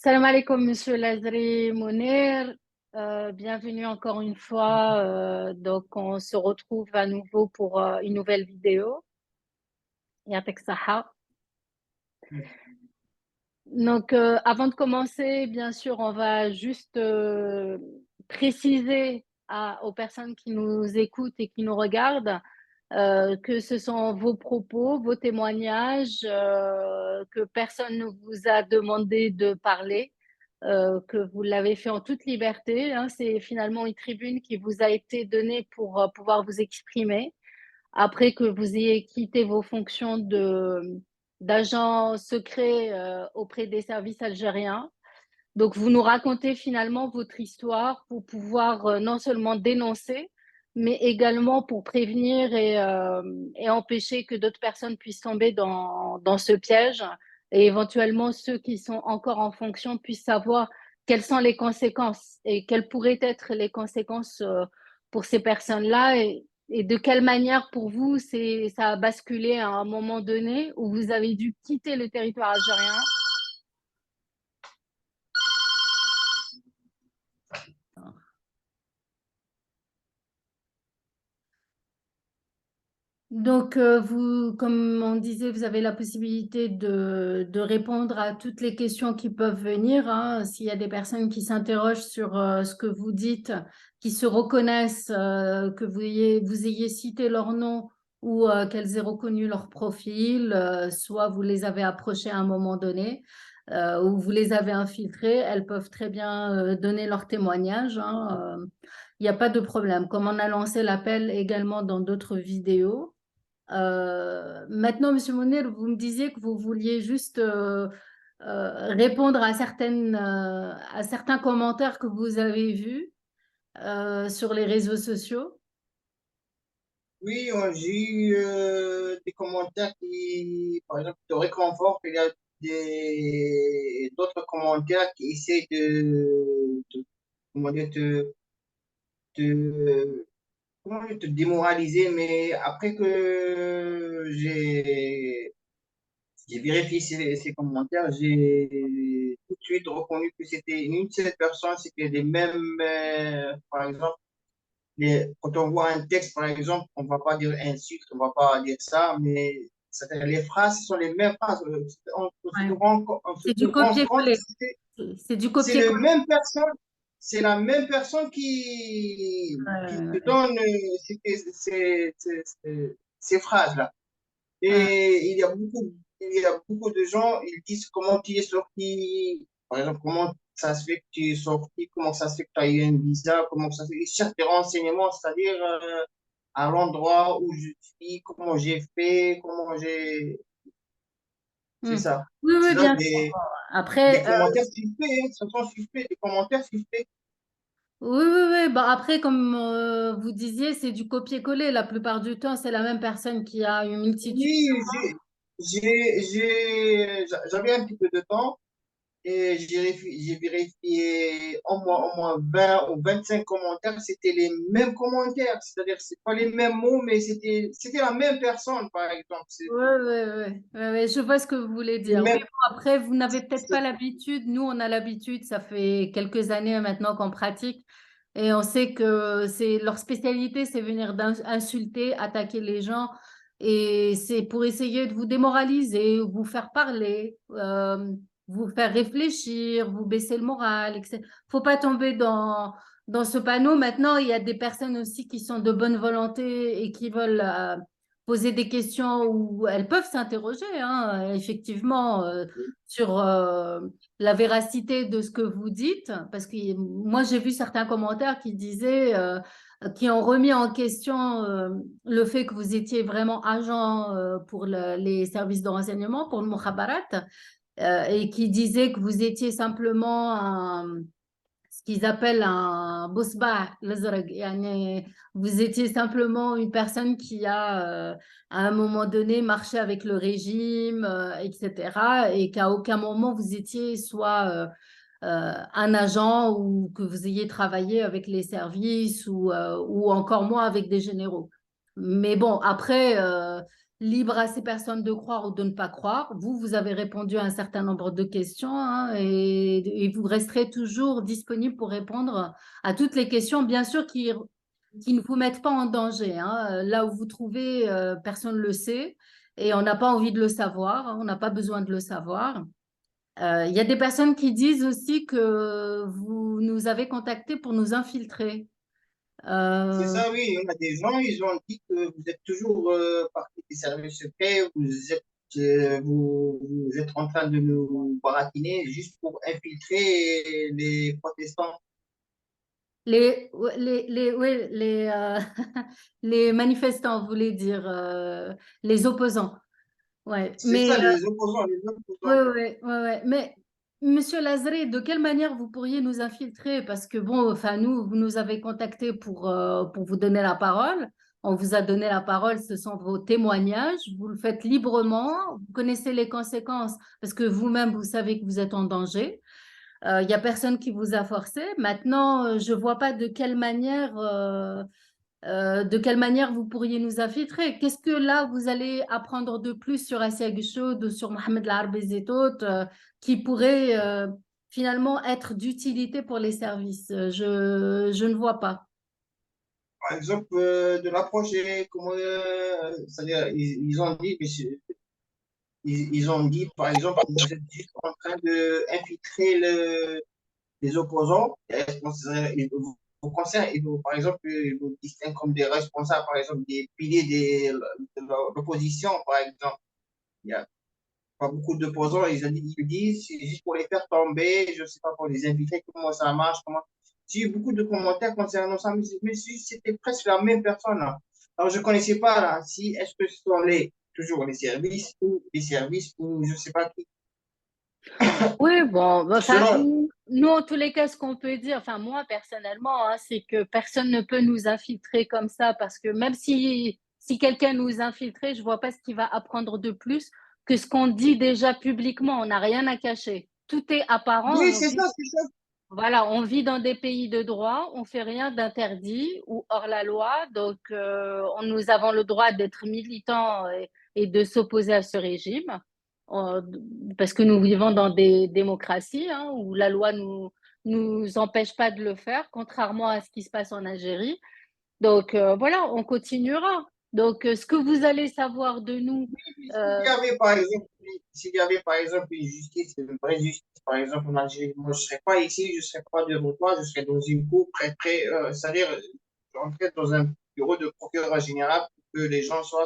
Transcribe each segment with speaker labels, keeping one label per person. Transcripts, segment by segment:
Speaker 1: Salam alaikum, Monsieur Lazri Mounir. Bienvenue encore une fois. Donc, on se retrouve à nouveau pour une nouvelle vidéo. Yatek Saha. Donc, avant de commencer, bien sûr, on va juste préciser aux personnes qui nous écoutent et qui nous regardent que ce sont vos propos, vos témoignages, que personne ne vous a demandé de parler, que vous l'avez fait en toute liberté, hein. C'est finalement une tribune qui vous a été donnée pour pouvoir vous exprimer après que vous ayez quitté vos fonctions d'agent secret auprès des services algériens. Donc, vous nous racontez finalement votre histoire pour pouvoir non seulement dénoncer, mais également pour prévenir et empêcher que d'autres personnes puissent tomber dans ce piège et éventuellement ceux qui sont encore en fonction puissent savoir quelles sont les conséquences et quelles pourraient être les conséquences pour ces personnes-là et de quelle manière pour vous ça a basculé à un moment donné où vous avez dû quitter le territoire algérien. Donc, vous, comme on disait, vous avez la possibilité de répondre à toutes les questions qui peuvent venir, hein. S'il y a des personnes qui s'interrogent sur ce que vous dites, qui se reconnaissent, que vous ayez cité leur nom ou qu'elles aient reconnu leur profil, soit vous les avez approchées à un moment donné, ou vous les avez infiltrées, elles peuvent très bien donner leur témoignage, hein. Il n'y a pas de problème. Comme on a lancé l'appel également dans d'autres vidéos. Maintenant, Monsieur Mounir, vous me disiez que vous vouliez juste répondre à certains commentaires que vous avez vus sur les réseaux sociaux.
Speaker 2: Oui, j'ai eu des commentaires qui, par exemple, te réconfortent. Il y a d'autres commentaires qui essaient comment dire, te- comment dire, te démoraliser. Mais après que j'ai vérifié ces commentaires, j'ai tout de suite reconnu que c'était une seule personne, c'était les mêmes, par exemple. Quand on voit un texte, par exemple, on ne va pas dire insulte, on ne va pas dire ça, mais les phrases ce sont les mêmes phrases.
Speaker 1: Ouais.
Speaker 2: On se
Speaker 1: C'est du
Speaker 2: rend compte que
Speaker 1: copier-coller. C'est du
Speaker 2: c'est la
Speaker 1: copier-coller.
Speaker 2: même personne, c'est la même personne qui te
Speaker 1: Ouais,
Speaker 2: donne ces phrases-là.
Speaker 1: ouais.
Speaker 2: Et il y a beaucoup de gens, ils disent comment tu es sorti, par exemple, comment ça se fait que tu es sorti, comment ça se fait que tu as eu un visa, comment ça se fait, ils cherchent des renseignements, c'est-à-dire à l'endroit où je suis, comment j'ai fait, comment j'ai... C'est
Speaker 1: Hmm.
Speaker 2: ça.
Speaker 1: Oui, oui,
Speaker 2: C'est là
Speaker 1: bien sûr.
Speaker 2: des
Speaker 1: Après,
Speaker 2: commentaires suspects, hein, ce sont suspects, des commentaires suspects.
Speaker 1: oui, oui, oui. Bah, après, comme vous disiez, c'est du copier-coller. La plupart du temps, c'est la même personne qui a une multitude.
Speaker 2: Oui, j'avais un petit peu de temps. Et j'ai vérifié au moins 20 ou 25 commentaires, c'était les mêmes commentaires, c'est-à-dire c'est pas les mêmes mots, mais c'était la même personne, par exemple.
Speaker 1: Oui, oui, oui. Ouais, je vois ce que vous voulez
Speaker 2: Les
Speaker 1: dire. Oui,
Speaker 2: mêmes,
Speaker 1: bon, après, vous n'avez peut-être pas
Speaker 2: c'est-
Speaker 1: l'habitude. Nous, on a l'habitude. Ça fait quelques années maintenant qu'on pratique. Et on sait que c'est leur spécialité, c'est venir insulter, attaquer les gens. Et c'est pour essayer de vous démoraliser, vous faire parler, vous faire réfléchir, vous baisser le moral, etc. Faut pas tomber dans ce panneau. Maintenant, il y a des personnes aussi qui sont de bonne volonté et qui veulent poser des questions où elles peuvent s'interroger, hein, effectivement, sur la véracité de ce que vous dites, parce que moi, j'ai vu certains commentaires qui disaient, qui ont remis en question le fait que vous étiez vraiment agent pour les services de renseignement, pour le Mukhabarat, et qui disaient que vous étiez simplement ce qu'ils appellent un bosba, vous étiez simplement une personne qui a, à un moment donné, marché avec le régime, etc. Et qu'à aucun moment vous étiez soit un agent ou que vous ayez travaillé avec les services ou encore moins avec des généraux. Mais bon, après, libre à ces personnes de croire ou de ne pas croire. Vous, vous avez répondu à un certain nombre de questions hein, et vous resterez toujours disponible pour répondre à toutes les questions, bien sûr, qui ne vous mettent pas en danger. Hein. Là où vous trouvez, personne ne le sait et on n'a pas envie de le savoir, hein, on n'a pas besoin de le savoir. Il y a des personnes qui disent aussi que vous nous avez contactés pour nous infiltrer.
Speaker 2: C'est
Speaker 1: Euh,
Speaker 2: ça, oui. Il y a des gens, ils ont dit que vous êtes toujours partie des services secrets, vous êtes en train de nous baratiner juste pour infiltrer les protestants.
Speaker 1: ouais, les manifestants, vous voulez dire, les opposants. Ouais.
Speaker 2: C'est
Speaker 1: Mais
Speaker 2: ça, les opposants, les
Speaker 1: ouais,
Speaker 2: opposants.
Speaker 1: ouais, ouais, ouais. Mais Monsieur Lazare, de quelle manière vous pourriez nous infiltrer? Parce que bon, enfin nous, vous nous avez contactés pour vous donner la parole. On vous a donné la parole, ce sont vos témoignages. Vous le faites librement. Vous connaissez les conséquences parce que vous-même, vous savez que vous êtes en danger. Il n'y a personne qui vous a forcé. Maintenant, je vois pas de quelle manière vous pourriez nous infiltrer. Qu'est-ce que là, vous allez apprendre de plus sur Asia Ghoud ou sur Mohamed Larbezetout qui pourrait finalement être d'utilité pour les services? Je ne vois pas.
Speaker 2: Par exemple, de l'approche, c'est-à-dire, ils ont dit, ils ont dit, par exemple, que vous êtes juste en train d'infiltrer les opposants, ils vous concernent, par exemple, ils vous distinguent comme des responsables, par exemple, des piliers de l'opposition, par exemple. Il n'y a pas beaucoup d'opposants, ils disent, c'est juste pour les faire tomber, je ne sais pas, pour les inviter, comment ça marche, comment. J'ai eu beaucoup de commentaires concernant ça, mais si c'était presque la même personne. Là. Alors, je ne connaissais pas, là, si, est-ce que ce sont toujours les services, ou je ne sais pas qui.
Speaker 1: Oui, bon, bah, enfin,
Speaker 2: Selon,
Speaker 1: nous, en tous les cas, ce qu'on peut dire, enfin, moi, personnellement, hein, c'est que personne ne peut nous infiltrer comme ça parce que même si quelqu'un nous infiltrait, je vois pas ce qu'il va apprendre de plus que ce qu'on dit déjà publiquement. On n'a rien à cacher. Tout est apparent.
Speaker 2: oui, c'est ça, c'est ça.
Speaker 1: Voilà, on vit dans des pays de droit, on fait rien d'interdit ou hors la loi, donc nous avons le droit d'être militants et de s'opposer à ce régime, euh, parce que nous vivons dans des démocraties hein, où la loi nous empêche pas de le faire, contrairement à ce qui se passe en Algérie. Donc voilà, on continuera. Donc ce que vous allez savoir de nous,
Speaker 2: S'il
Speaker 1: euh,
Speaker 2: y avait par exemple, s'il y avait par exemple une justice, une vraie justice, par exemple en Algérie, moi je ne serais pas ici, je ne serais pas devant toi, je serais dans une cour c'est-à-dire entrer dans un bureau de procureur général pour que les gens soient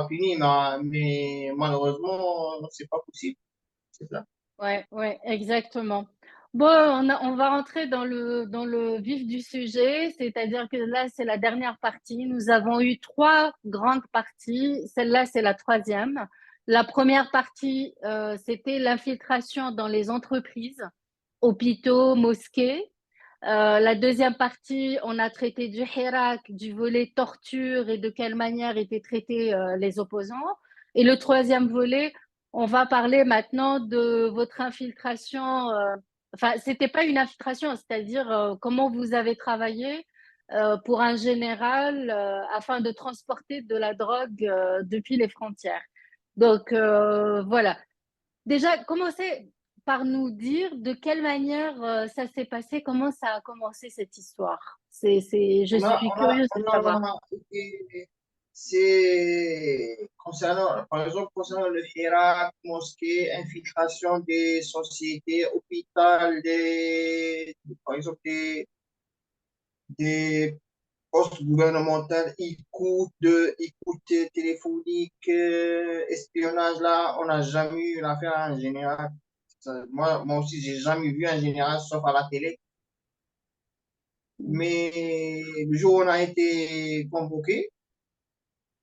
Speaker 2: punis, mais malheureusement, c'est pas possible. C'est ça.
Speaker 1: ouais, ouais, exactement. Bon, on va rentrer dans le vif du sujet, c'est-à-dire que là, c'est la dernière partie. Nous avons eu trois grandes parties. Celle-là, c'est la troisième. La première partie, c'était l'infiltration dans les entreprises, hôpitaux, mosquées. La deuxième partie, on a traité du Hirak, du volet torture et de quelle manière étaient traités les opposants. Et le troisième volet, on va parler maintenant de votre infiltration. Enfin, c'était pas une infiltration, c'est-à-dire comment vous avez travaillé pour un général afin de transporter de la drogue depuis les frontières. Donc voilà. Déjà, commencez par nous dire de quelle manière ça s'est passé, comment ça a commencé cette histoire. Je suis curieuse de savoir.
Speaker 2: On a c'est concernant, par exemple, concernant le Hirak, mosquée, infiltration des sociétés, hôpital, par exemple, des postes gouvernementaux, écoute téléphonique, espionnage, là, on n'a jamais eu l'affaire en général. Moi aussi, j'ai jamais vu un général sauf à la télé. Mais le jour où on a été convoqué,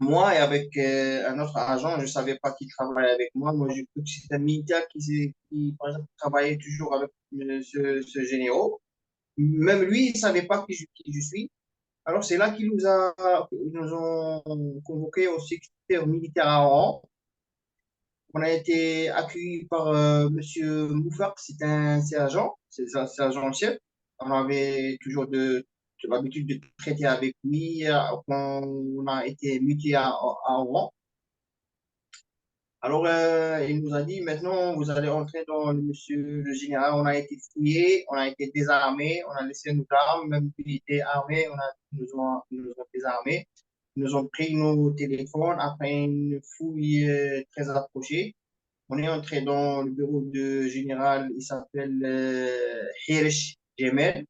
Speaker 2: moi et avec un autre agent, je ne savais pas qui travaillait avec moi. Moi, j'ai cru que c'était un militaire qui, par exemple, travaillait toujours avec ce général. Même lui, il ne savait pas qui je suis. Alors, c'est là qu'ils nous ont convoqués au secteur militaire à Oran. On a été accueillis par Monsieur Moufak, c'est agent, c'est agent chef. On avait toujours l'habitude de traiter avec lui quand on a été muté à Oran. Alors, il nous a dit, maintenant, vous allez entrer dans le monsieur le général. On a été fouillé, on a été désarmé, on a laissé nos armes, même s'ils étaient armés, ils nous ont désarmés. Ils nous ont pris nos téléphones après une fouille très approchée. On est entré dans le bureau du général, il s'appelle Hirsch Gemel.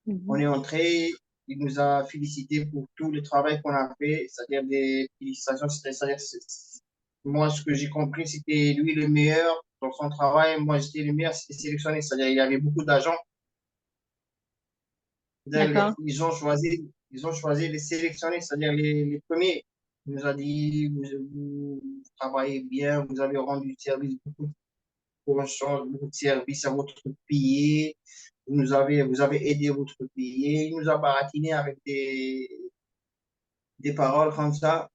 Speaker 2: On
Speaker 1: Mhm.
Speaker 2: est entré, il nous a félicité pour tout le travail qu'on a fait, c'est-à-dire des félicitations. Moi, ce que j'ai compris, c'était lui le meilleur dans son travail. Moi, j'étais le meilleur, c'était sélectionné, c'est-à-dire il y avait beaucoup d'agents.
Speaker 1: D'accord.
Speaker 2: Ils ont choisi les sélectionnés, c'est-à-dire les premiers. Il nous a dit, vous travaillez bien, vous avez rendu service beaucoup de service à votre pays. Vous avez aidé votre pays. Il nous a baratiné avec des paroles comme ça.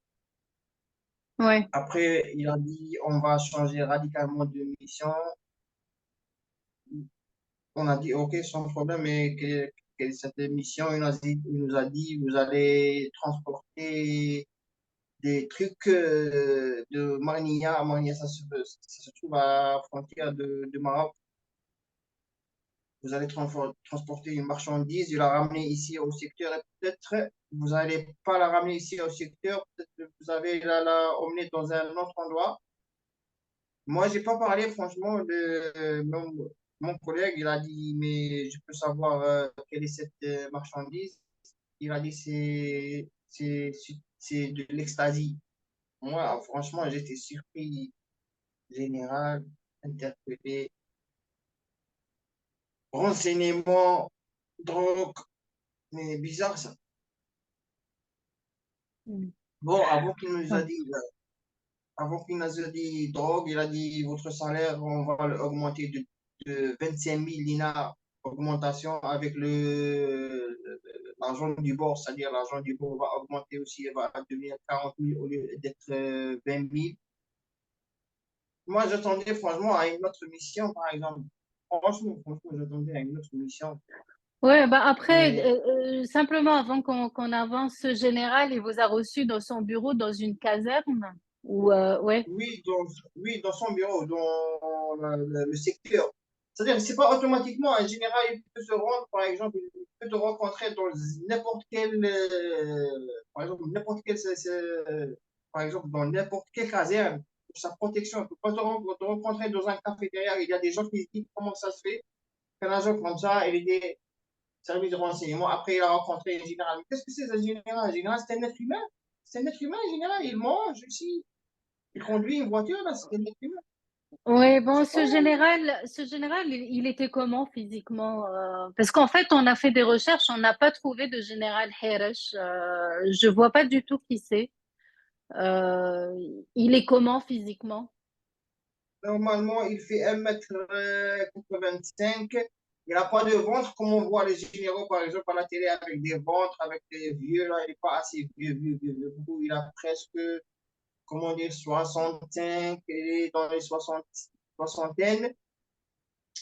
Speaker 1: Ouais.
Speaker 2: Après, il a dit, on va changer radicalement de mission. On a dit, OK, sans problème, mais cette mission, il nous a dit, vous allez transporter des trucs de Marnia. Marnia, ça se trouve à la frontière de Maroc. Vous allez transporter une marchandise, et la ramener ici au secteur, et peut-être vous n'allez pas la ramener ici au secteur, peut-être que vous allez la emmener dans un autre endroit. Moi, j'ai pas parlé, franchement, de mon collègue, il a dit, mais je peux savoir quelle est cette marchandise. Il a dit, c'est de l'ecstasy. Moi, franchement, j'étais surpris, général, interpellé, renseignement, drogue, mais bizarre ça.
Speaker 1: Mhm.
Speaker 2: Bon,
Speaker 1: Ouais.
Speaker 2: avant qu'il nous a dit drogue, il a dit votre salaire, on va l'augmenter de 25 000 dinars, augmentation avec l'argent du bord, c'est-à-dire l'argent du bord va augmenter aussi, il va devenir 40 000 au lieu d'être 20 000. Moi, j'attendais franchement à une autre mission, par exemple. Franchement, j'attendais à une autre mission.
Speaker 1: Ouais, bah après,
Speaker 2: Mais
Speaker 1: simplement avant qu'on avance, ce général, il vous a reçu dans son bureau dans une caserne ou ouais.
Speaker 2: oui, dans son bureau, dans le secteur. C'est-à-dire, c'est pas automatiquement un général, il peut se rendre, par exemple, il peut te rencontrer dans n'importe quel, par exemple, par exemple, dans n'importe quelle caserne, pour sa protection. Il peut pas te rencontrer dans un cafétéria. Il y a des gens qui se disent comment ça se fait qu'un agent comme ça, il était service de renseignement. Après, il a rencontré un général. Mais qu'est-ce que c'est un général? Un général, c'est un être humain. C'est un être humain, un général. Il mange aussi. Il conduit une voiture, là, c'est un être humain.
Speaker 1: Oui, bon,
Speaker 2: C'est pas.
Speaker 1: ce général, il était comment physiquement? Parce qu'en fait, on a fait des recherches, on n'a pas trouvé de général Heresh. Je vois pas du tout qui c'est. Euh, il est comment physiquement?
Speaker 2: Normalement, il fait 1,85 m. Il n'a pas de ventre comme on voit les généraux, par exemple, à la télé avec des ventres, avec des vieux. Là, il n'est pas assez vieux. Il a presque, comment dire, 65. Il est dans les 60, soixantaines.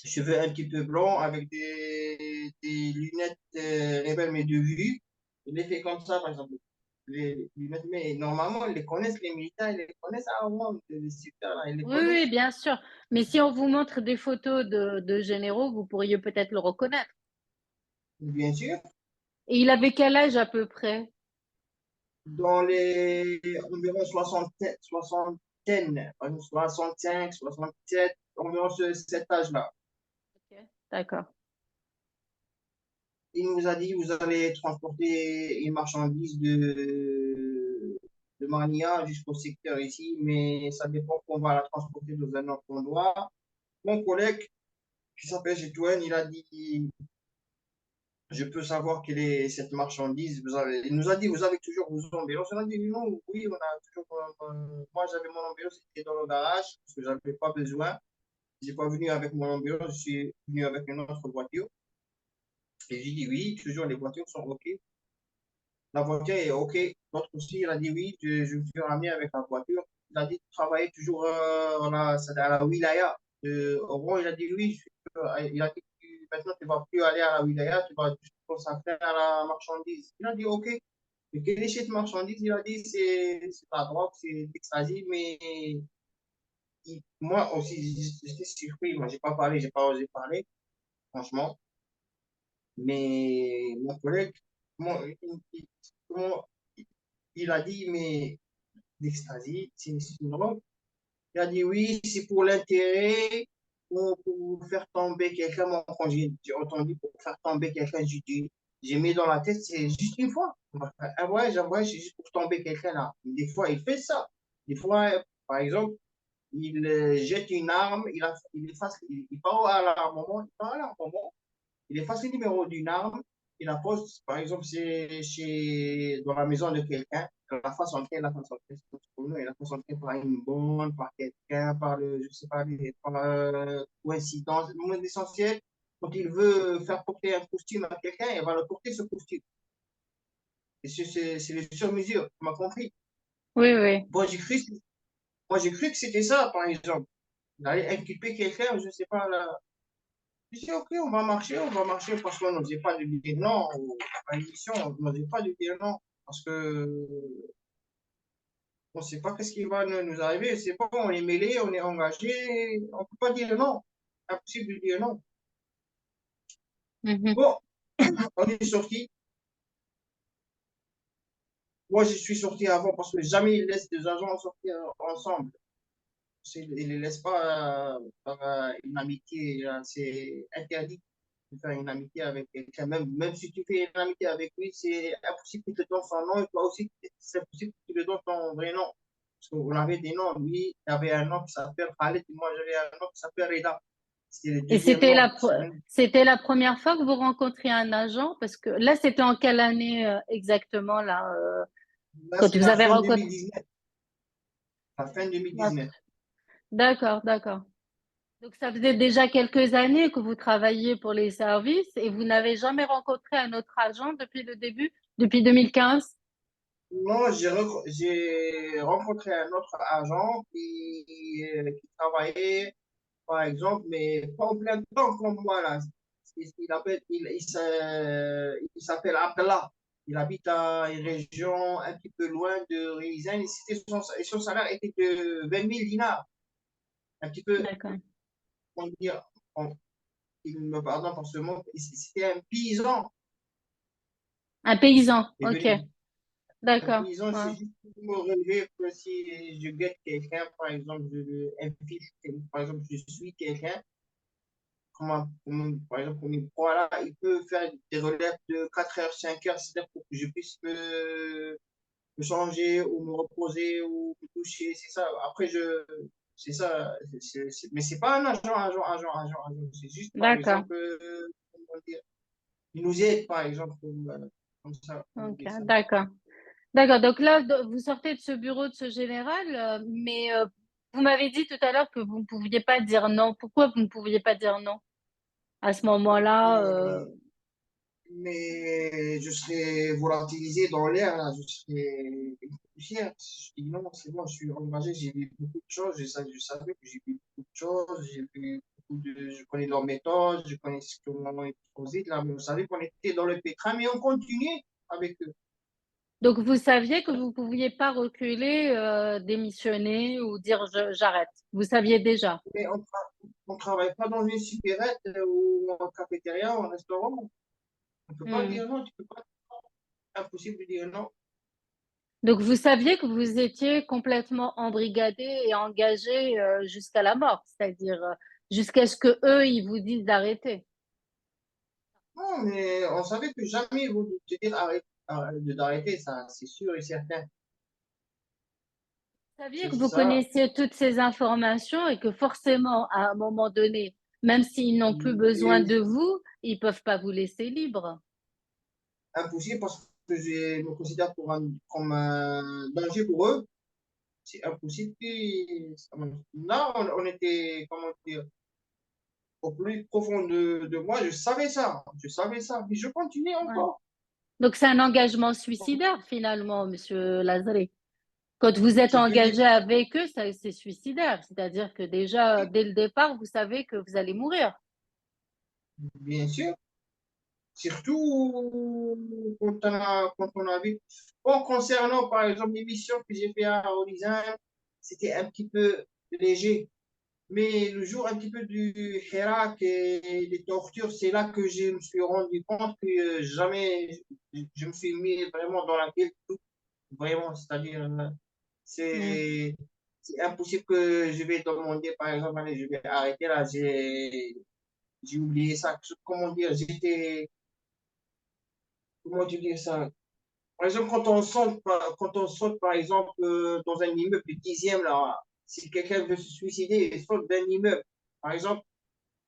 Speaker 2: Cheveux un petit peu blancs avec des lunettes rebelles, mais de vue. Il les fait comme ça, par exemple. Les lunettes, mais normalement, ils les connaissent, les militaires, ils les connaissent avant, les super, là, ils les
Speaker 1: Oui, oui,
Speaker 2: connaissent.
Speaker 1: bien sûr. Mais si on vous montre des photos de généraux, vous pourriez peut-être le reconnaître.
Speaker 2: Bien sûr.
Speaker 1: Et il avait quel âge à peu près?
Speaker 2: Dans les environ soixantaine, 65, 67, environ cet âge-là.
Speaker 1: Ok, d'accord.
Speaker 2: Il nous a dit, vous allez transporter une marchandise de Mania jusqu'au secteur ici, mais ça dépend qu'on va la transporter dans un autre endroit. Mon collègue, qui s'appelle Jetouane, il a dit, je peux savoir quelle est cette marchandise. Il nous a dit, vous avez toujours vos embellos. On a dit, non, oui, on a toujours. Moi, j'avais mon embello, c'était dans le garage, parce que je n'avais pas besoin. Je n'ai pas venu avec mon embello, je suis venu avec une autre voiture. Et j'ai dit, oui, toujours les voitures sont OK. La voiture est OK. L'autre aussi, il a dit, oui, je me suis ramené avec la voiture. Il a dit, travailler toujours voilà, c'est à la wilaya. Oran, il a dit, oui, il a dit, maintenant, tu ne vas plus aller à la wilaya, tu vas te consacrer à la marchandise. Il a dit, OK. Mais quelle est cette marchandise? Il a dit, c'est la drogue, c'est l'ecstasy, mais moi aussi, j'étais surpris. Moi, j'ai pas osé parler, franchement. Mais mon collègue, comment, comment- il a dit, mais l'ecstasy, c'est une drogue. Il a dit oui, c'est pour l'intérêt, pour faire tomber quelqu'un. Moi, quand j'ai entendu pour faire tomber quelqu'un, j'ai mis dans la tête, c'est juste une fois. Ah ouais, c'est juste pour tomber quelqu'un là. Des fois, il fait ça. Des fois, par exemple, il jette une arme, il part à l'armement, il efface le numéro d'une arme, il la pose, par exemple, dans la maison de quelqu'un, la façon par une bonne, par quelqu'un, je sais pas, par coïncidence. Le moment essentiel, quand il veut faire porter un costume à quelqu'un, il va le porter ce costume. Et c'est le sur-mesure, tu m'as compris.
Speaker 1: Oui, oui.
Speaker 2: Bon, j'ai cru que c'était ça, par exemple. D'aller inculper quelqu'un, je sais pas, là. Je dis, OK, on va marcher, parce qu'on n'osait pas de dire non à l'émission, on n'osait pas de dire non, parce que on ne sait pas qu'est-ce qui va nous arriver, c'est pas, on est mêlé, on est engagé, on ne peut pas dire non, impossible de dire non.
Speaker 1: Mhm.
Speaker 2: Bon, on est sorti. Moi, je suis sorti avant parce que jamais ils laissent des agents sortir ensemble. Ils ne les laissent pas par une amitié, c'est interdit de faire une amitié avec quelqu'un. Même si tu fais une amitié avec lui, c'est impossible qu'il te donne son nom et toi aussi, c'est impossible que tu te donnes ton vrai nom. Parce qu'on avait des noms. Lui, il avait un nom qui s'appelle Khaled et moi, j'avais un nom qui s'appelle Reda. C'était le
Speaker 1: Et
Speaker 2: deuxième nom.
Speaker 1: c'était la première fois que vous rencontriez un agent? Parce que là, c'était en quelle année exactement, là,
Speaker 2: Là,
Speaker 1: quand
Speaker 2: c'est
Speaker 1: vous
Speaker 2: la
Speaker 1: avez
Speaker 2: fin
Speaker 1: rencontré?
Speaker 2: 2019. La fin
Speaker 1: Ah,
Speaker 2: 2019.
Speaker 1: d'accord, d'accord. Donc, ça faisait déjà quelques années que vous travailliez pour les services et vous n'avez jamais rencontré un autre agent depuis le début, depuis 2015?
Speaker 2: Non, j'ai rencontré un autre agent qui travaillait, par exemple, mais pas en plein temps comme moi, là. Il s'appelle Abdallah. Il habite à une région un petit peu loin de Rizan. Et son salaire était de 20 000 dinars. Un petit peu,
Speaker 1: D'accord.
Speaker 2: on dire, on- il me pardonne pour ce mot, c'était un paysan.
Speaker 1: Un paysan,
Speaker 2: Il est
Speaker 1: ok,
Speaker 2: venu un
Speaker 1: d'accord.
Speaker 2: paysan,
Speaker 1: Ouais.
Speaker 2: c'est juste pour me relever que si je guette quelqu'un, par exemple, un fils, par exemple, je suis quelqu'un, par exemple, comme il croit là, il peut faire des relèves de 4 heures, 5 heures, c'est-à-dire pour que je puisse me changer ou me reposer ou me toucher, c'est ça. Après, c'est ça, mais c'est pas un agent, c'est juste, par
Speaker 1: D'accord,
Speaker 2: exemple, comment dire, il nous aide, par exemple, comme ça, on
Speaker 1: ok,
Speaker 2: dit ça.
Speaker 1: d'accord. D'accord, donc là, vous sortez de ce bureau de ce général, mais vous m'avez dit tout à l'heure que vous ne pouviez pas dire non. Pourquoi vous ne pouviez pas dire non à ce moment-là?
Speaker 2: Mais je serais volatilisé dans l'air, là, je serais une poussière. Je dis non, c'est bon, je suis engagé, j'ai vu beaucoup de choses, je savais que j'ai vu beaucoup de choses, je connais leurs méthodes, je connais comment ils faisaient, là, mais vous savez qu'on était dans le pétrin, mais on continuait avec eux.
Speaker 1: Donc vous saviez que vous ne pouviez pas reculer, démissionner ou dire j'arrête. Vous saviez déjà.
Speaker 2: Mais on travaille pas dans une supérette ou en cafétéria ou en restaurant. On peut pas
Speaker 1: Hmm.
Speaker 2: dire non, tu peux pas, impossible de dire non.
Speaker 1: Donc vous saviez que vous étiez complètement embrigadé et engagé jusqu'à la mort, c'est-à-dire jusqu'à ce que eux ils vous disent d'arrêter.
Speaker 2: Non, mais on savait que jamais ils vont te dire d'arrêter, ça, c'est sûr et certain.
Speaker 1: Vous saviez
Speaker 2: C'est
Speaker 1: que vous
Speaker 2: ça.
Speaker 1: connaissiez toutes ces informations et que forcément, à un moment donné, même s'ils n'ont plus besoin
Speaker 2: Mais
Speaker 1: de vous, ils peuvent pas vous laisser libre.
Speaker 2: impossible parce que je me considère comme un danger pour eux. C'est impossible. Là, on était, comment dire, au plus profond de moi, je savais ça. Je savais ça. Mais je continue
Speaker 1: Ouais.
Speaker 2: encore.
Speaker 1: Donc c'est un engagement suicidaire finalement, Monsieur Lazare. Quand vous êtes
Speaker 2: Je peux dire,
Speaker 1: engagé avec eux, ça, c'est suicidaire. C'est-à-dire que déjà, dès le départ, vous savez que vous allez mourir.
Speaker 2: bien sûr. Surtout quand on a vu. Bon, concernant, par exemple, l'émission que j'ai fait à Horizon, c'était un petit peu léger. Mais le jour un petit peu du Hirak et des tortures, c'est là que je me suis rendu compte que jamais je me suis mis vraiment dans la gueule, vraiment. C'est-à-dire,
Speaker 1: Mm.
Speaker 2: c'est c'est impossible que je vais demander, par exemple, allez, je vais arrêter là, j'ai oublié ça. Comment dire, comment tu dis ça? Par exemple, quand on saute, par exemple, dans un immeuble du 10e, là, si quelqu'un veut se suicider, il saute d'un immeuble, par exemple,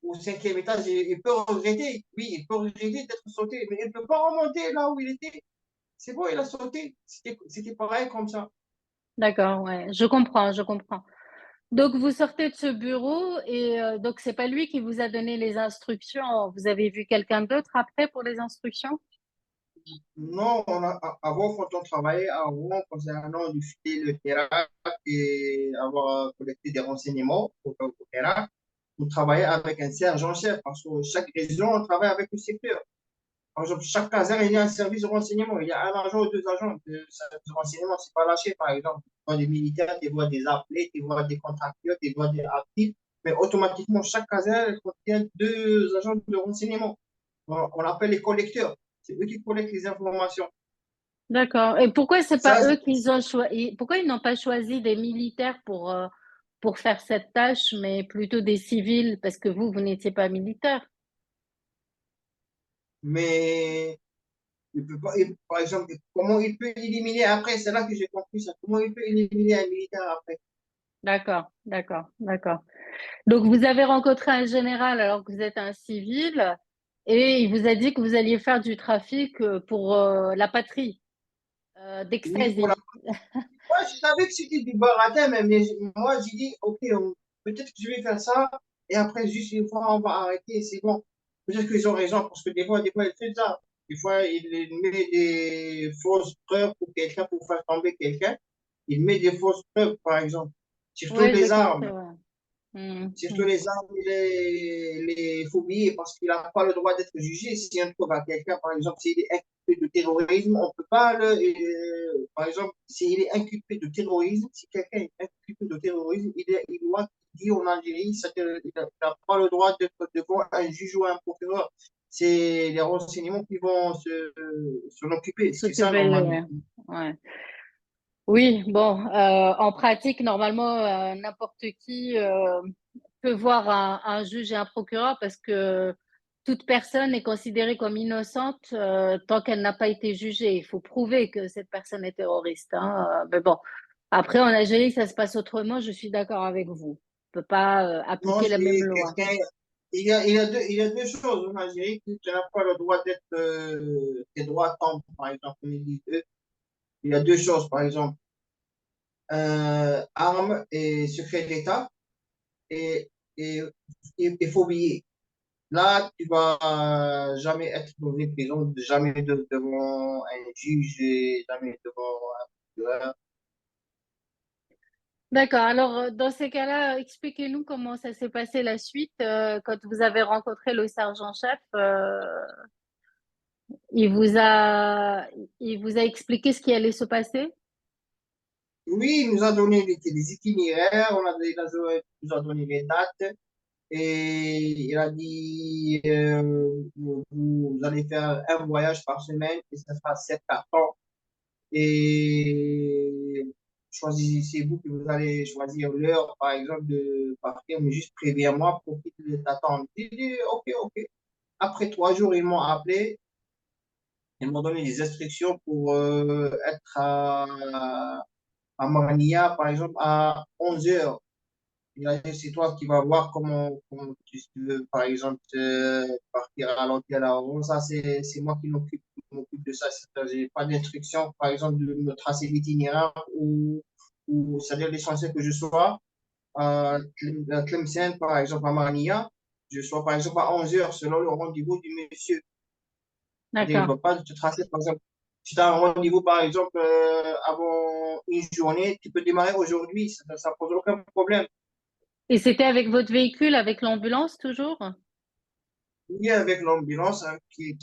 Speaker 2: au 5e étage, il peut regretter, oui, il peut regretter d'être sauté, mais il ne peut pas remonter là où il était. C'est bon, il a sauté. C'était pareil comme ça.
Speaker 1: D'accord, ouais, je comprends, je comprends. Donc vous sortez de ce bureau et donc c'est pas lui qui vous a donné les instructions. Vous avez vu quelqu'un d'autre après pour les instructions?
Speaker 2: Non, avant, quand on travaillait, avant, concernant du fil le terrain et avoir collecté des renseignements au terrain, on travaillait avec un sergent-chef parce que chaque région, on travaille avec le secteur. Par exemple, chaque caserne, il y a un service de renseignement. Il y a un agent ou deux agents de service de renseignement. C'est pas lâché, par exemple. Tu vois des militaires, tu vois des appelés, tu vois des contracteurs, tu vois des actifs. Mais automatiquement, chaque caserne contient deux agents de renseignement. On appelle les collecteurs. C'est eux qui collectent les informations.
Speaker 1: D'accord. Et pourquoi c'est pas
Speaker 2: Ça,
Speaker 1: eux qui ont choisi, pourquoi ils n'ont pas choisi des militaires pour faire cette tâche, mais plutôt des civils, parce que vous n'étiez pas militaire?
Speaker 2: mais il peut pas, par exemple, comment il peut éliminer après? C'est là que j'ai compris ça. Comment il peut éliminer un militaire après?
Speaker 1: D'accord, d'accord, d'accord. Donc vous avez rencontré un général alors que vous êtes un civil et il vous a dit que vous alliez faire du trafic pour la patrie
Speaker 2: Oui, voilà.
Speaker 1: d'ecstasy.
Speaker 2: Moi, je savais que c'était du baratin, mais moi, j'ai dit, OK, peut-être que je vais faire ça, et après, juste une fois, on va arrêter, c'est bon. Peut-être qu'ils ont raison, parce que des fois, ils font ça. Des fois, ils mettent des fausses preuves pour quelqu'un, pour faire tomber quelqu'un. Ils mettent des fausses preuves, par exemple. Surtout
Speaker 1: Oui, j'ai
Speaker 2: les
Speaker 1: compris,
Speaker 2: armes.
Speaker 1: ouais. Hmm,
Speaker 2: Surtout
Speaker 1: hmm.
Speaker 2: les armes, les phobies, parce qu'il n'a pas le droit d'être jugé. Si on trouve à quelqu'un, par exemple, s'il est inculpé de terrorisme, on peut pas par exemple, s'il est inculpé de terrorisme, si quelqu'un est inculpé de terrorisme, il doit dire en Algérie, c'est-à-dire il n'a pas le droit d'être devant un juge ou un procureur. C'est les renseignements qui vont s'en occuper. C'est ça,
Speaker 1: S'occuper,
Speaker 2: normalement.
Speaker 1: ouais. Ouais. Oui, bon, en pratique, normalement, n'importe qui peut voir un juge et un procureur parce que toute personne est considérée comme innocente tant qu'elle n'a pas été jugée. Il faut prouver que cette personne est terroriste, hein. Mais bon, après, en Algérie, ça se passe autrement. Je suis d'accord avec vous. On peut pas
Speaker 2: Non,
Speaker 1: appliquer la même
Speaker 2: c'est
Speaker 1: loi.
Speaker 2: quelqu'un. Il y a deux choses en Algérie. Tu n'as pas le droit d'être. Tes droits tombent, par exemple, comme ils disent eux. Il y a deux choses, par exemple, armes et secret d'État et, et, et phobie. Là, tu vas jamais être dans une prison, jamais devant un juge, et jamais devant un procureur.
Speaker 1: D'accord. Alors, dans ces cas-là, expliquez-nous comment ça s'est passé la suite quand vous avez rencontré le sergent-chef. Il vous a, il vous a expliqué ce qui allait se passer?
Speaker 2: Oui, il nous a donné des itinéraires, il nous a donné les dates et il a dit vous allez faire un voyage par semaine et ça sera 7 cartons. Et choisissez-vous que vous allez choisir l'heure, par exemple, de partir, mais juste préviens-moi pour qu'ils t'attendent. J'ai dit, OK, OK. Après 3 jours, ils m'ont appelé, ils m'ont donné des instructions pour être à Marnia, par exemple, à 11 heures. Il a dit, c'est toi qui vas voir comment tu veux, par exemple, partir à l'hôtel à 11. Ça, c'est moi qui m'occupe de ça. J'ai pas d'instruction, par exemple, de me tracer l'itinéraire ou c'est-à-dire l'essentiel que je sois à Tlemcen, par exemple, à Marnia. Je sois, par exemple, à 11 heures selon le rendez-vous du monsieur. C'est-à-dire, il ne
Speaker 1: D'accord.
Speaker 2: va pas te tracer, par exemple, si tu as un rendez-vous, par exemple, avant une journée, tu peux démarrer aujourd'hui. Ça ne pose aucun problème.
Speaker 1: Et c'était avec votre véhicule, avec l'ambulance toujours?
Speaker 2: Oui, avec l'ambulance hein, qui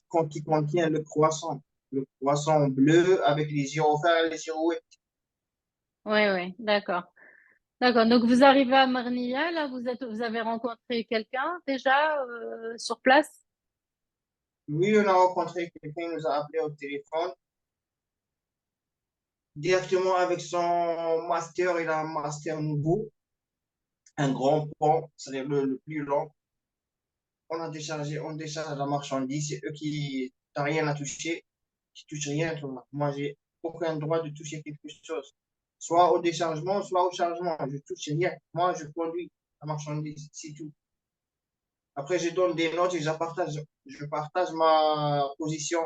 Speaker 2: contient le croissant. Le croissant bleu avec les gyrophares et les girouettes.
Speaker 1: Ouais, ouais, d'accord. D'accord. Donc, vous arrivez à Marnia, là, vous avez rencontré quelqu'un déjà sur place?
Speaker 2: Oui, on a rencontré quelqu'un, il nous a appelé au téléphone. Directement avec son master, il a un master nouveau, un grand pont, c'est-à-dire le plus long. On décharge la marchandise, c'est eux qui n'ont rien à toucher, qui touchent rien, toi. Moi, j'ai aucun droit de toucher quelque chose. Soit au déchargement, soit au chargement. Je touche rien. Moi, je conduis la marchandise, c'est tout. Après, je donne des notes et je partage ma position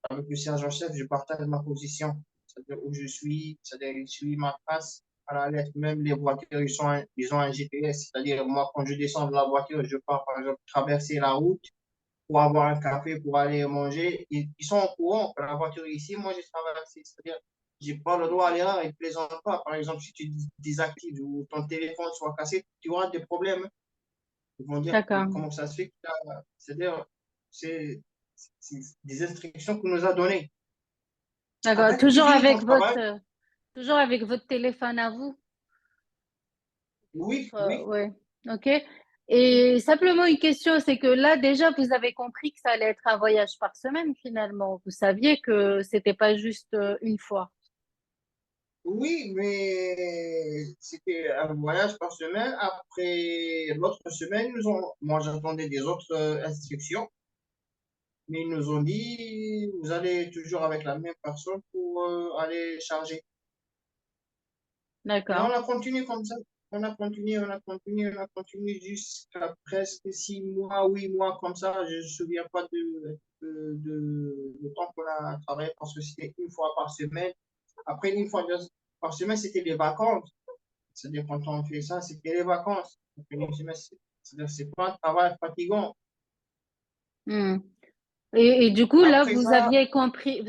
Speaker 2: avec le sergent-chef, je partage ma position. C'est-à-dire où je suis, c'est-à-dire je suis ma trace à la lettre. Même les voitures, ils ont un GPS. C'est-à-dire, moi, quand je descends de la voiture, je pars, par exemple, traverser la route pour avoir un café, pour aller manger. Ils sont au courant que la voiture est ici, moi, j'ai traversé. C'est-à-dire, j'ai pas le droit à l'erreur, ils ne plaisantent pas. Par exemple, si tu désactives ou ton téléphone soit cassé, tu auras des problèmes. Ils vont dire
Speaker 1: D'accord.
Speaker 2: comment ça se fait. C'est-à-dire, c'est c'est des instructions qu'on nous a données. À
Speaker 1: D'accord.
Speaker 2: peine que tu finis ton travail,
Speaker 1: Toujours avec votre téléphone à vous.
Speaker 2: oui, oui,
Speaker 1: Ouais. OK. Et simplement une question, c'est que là, déjà, vous avez compris que ça allait être un voyage par semaine, finalement. Vous saviez que c'était pas juste une fois.
Speaker 2: oui, mais c'était un voyage par semaine. Après l'autre semaine, moi j'attendais des autres instructions, mais ils nous ont dit, vous allez toujours avec la même personne pour aller charger. Et on
Speaker 1: D'accord.
Speaker 2: a continué comme ça. On a continué jusqu'à presque 6 mois, 8 mois comme ça. Je ne me souviens pas de temps qu'on a travaillé parce que c'était une fois par semaine. Après, une fois par semaine, c'était les vacances. C'est-à-dire, quand on fait ça, c'était les vacances. Après une semaine, c'est-à-dire, c'est pas un travail fatigant.
Speaker 1: Hmm. Et du coup, là,
Speaker 2: Après ça,
Speaker 1: vous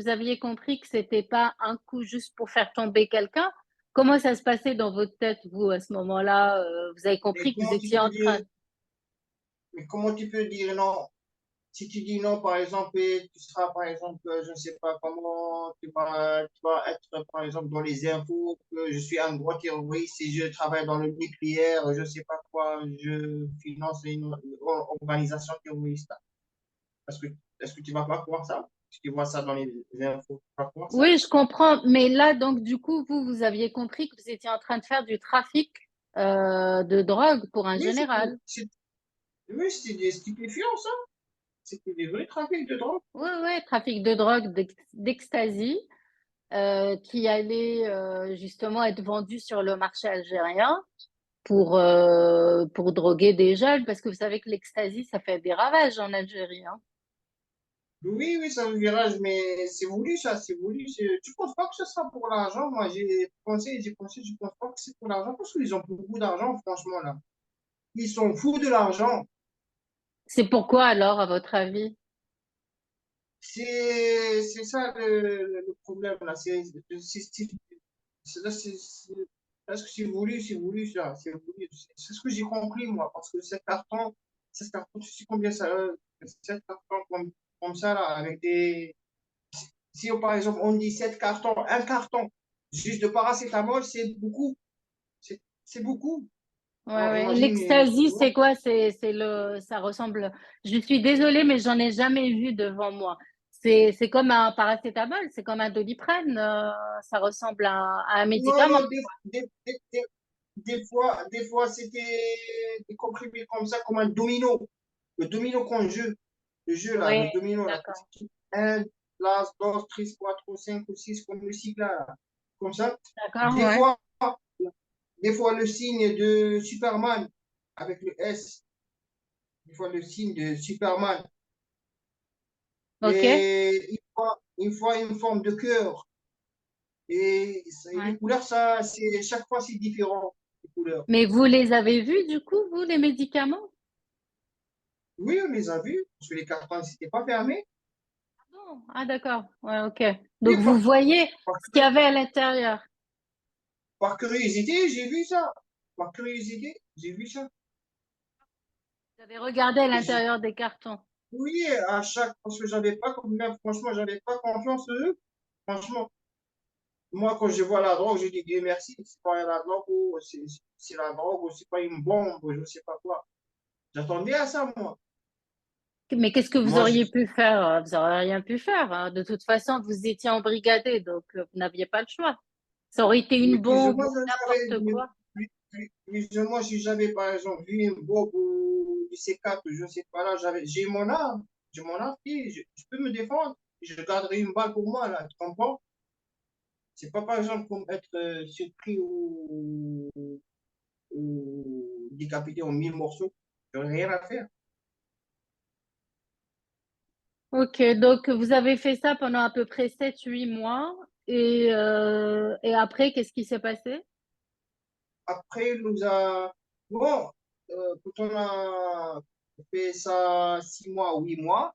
Speaker 1: aviez compris que c'était pas un coup juste pour faire tomber quelqu'un. Comment ça se passait dans votre tête, vous, à ce moment-là? Vous avez
Speaker 2: mais
Speaker 1: compris que vous
Speaker 2: comment tu
Speaker 1: étiez
Speaker 2: peux
Speaker 1: en
Speaker 2: dire,
Speaker 1: train.
Speaker 2: mais comment tu peux dire non? Si tu dis non, par exemple, et tu seras, par exemple, je ne sais pas comment, tu vas être, par exemple, dans les infos, que je suis un gros terroriste, si je travaille dans le nucléaire, je ne sais pas quoi, je finance une organisation terroriste. Est-ce que, est-ce que tu ne vas pas croire ça? Si tu vois ça dans les infos, tu vas croire ça?
Speaker 1: Oui, je comprends. Mais là, donc, du coup, vous aviez compris que vous étiez en train de faire du trafic de drogue pour un
Speaker 2: Oui,
Speaker 1: général.
Speaker 2: oui, c'était des stupéfiants, ça. C'était des vrais trafics de drogue.
Speaker 1: Oui, oui, trafic de drogue, d'ecstasy, qui allait justement être vendu sur le marché algérien pour droguer des jeunes, parce que vous savez que l'ecstasy, ça fait des ravages en Algérie, hein.
Speaker 2: Oui, oui, c'est un virage, mais c'est voulu, ça, c'est voulu. Tu ne penses pas que ce sera pour l'argent? Moi, je pense pas que c'est pour l'argent, parce qu'ils ont beaucoup d'argent, franchement, là. Ils sont fous de l'argent.
Speaker 1: C'est pourquoi alors, à votre avis?
Speaker 2: C'est ça le problème, là. Parce que c'est voulu, ça. C'est voulu. C'est ce que j'ai compris, moi, parce que ces cartons, tu sais combien ça, 7 cartons comme ça, là, avec des. Si, par exemple, on dit 7 cartons, un carton juste de paracétamol, c'est beaucoup. C'est beaucoup.
Speaker 1: Ouais,
Speaker 2: Alors,
Speaker 1: ouais.
Speaker 2: imagine,
Speaker 1: L'ecstasy, c'est quoi? Ça ressemble. Je suis désolée, mais j'en ai jamais vu devant moi. C'est comme un paracétamol, c'est comme un Doliprane. Ça ressemble à un
Speaker 2: non,
Speaker 1: médicament.
Speaker 2: non, des fois c'était des comprimés comme ça, comme un domino. Le domino qu'on joue, le jeu là,
Speaker 1: Oui,
Speaker 2: le domino là.
Speaker 1: d'accord.
Speaker 2: 1, place, 2, 3, 4, 5 ou 6, comme le cycle là. Comme ça.
Speaker 1: D'accord,
Speaker 2: Des
Speaker 1: ouais.
Speaker 2: fois, des fois le signe de Superman avec le S. Des fois le signe de Superman.
Speaker 1: Ok.
Speaker 2: Et une fois une forme de cœur. Et les
Speaker 1: Ouais.
Speaker 2: couleurs, chaque fois, c'est différent, les couleurs.
Speaker 1: Mais vous les avez vus, du coup, vous, les médicaments?
Speaker 2: Oui, on les a vus, parce que les cartons n'étaient pas fermés.
Speaker 1: Non. Ah, d'accord. Ouais, ok.
Speaker 2: Oui,
Speaker 1: Donc, vous voyez
Speaker 2: par,
Speaker 1: ce qu'il y avait à l'intérieur.
Speaker 2: par curiosité, j'ai vu ça. Par curiosité, j'ai vu ça.
Speaker 1: Vous avez regardé à
Speaker 2: Et
Speaker 1: l'intérieur des cartons.
Speaker 2: oui, à chaque, parce que j'avais pas, même, franchement, j'avais pas confiance en eux. Franchement, moi, quand je vois la drogue, je dis Dieu merci, c'est pas la drogue ou c'est la drogue ou c'est pas une bombe ou je sais pas quoi. J'attendais à ça, moi.
Speaker 1: Mais qu'est-ce que vous
Speaker 2: Moi, je,
Speaker 1: auriez pu faire? Vous n'auriez rien pu faire, hein. De toute façon, vous étiez embrigadé, donc vous n'aviez pas le choix. Ça aurait été une
Speaker 2: oui, plus ou
Speaker 1: bombe
Speaker 2: moins,
Speaker 1: ou n'importe quoi.
Speaker 2: plus ou moins, si j'avais, par exemple, vu une bombe ou du C4, je sais pas là, j'ai mon arme, puis je peux me défendre. Je garderai une balle pour moi, là, tu comprends? C'est pas, par exemple, comme être surpris ou décapité en mille morceaux. J'aurais rien à faire.
Speaker 1: Ok, donc vous avez fait ça pendant à peu près 7, 8 mois. Et après, qu'est-ce qui s'est passé?
Speaker 2: Après, il nous a. Bon, quand on a fait ça 6 mois, 8 mois,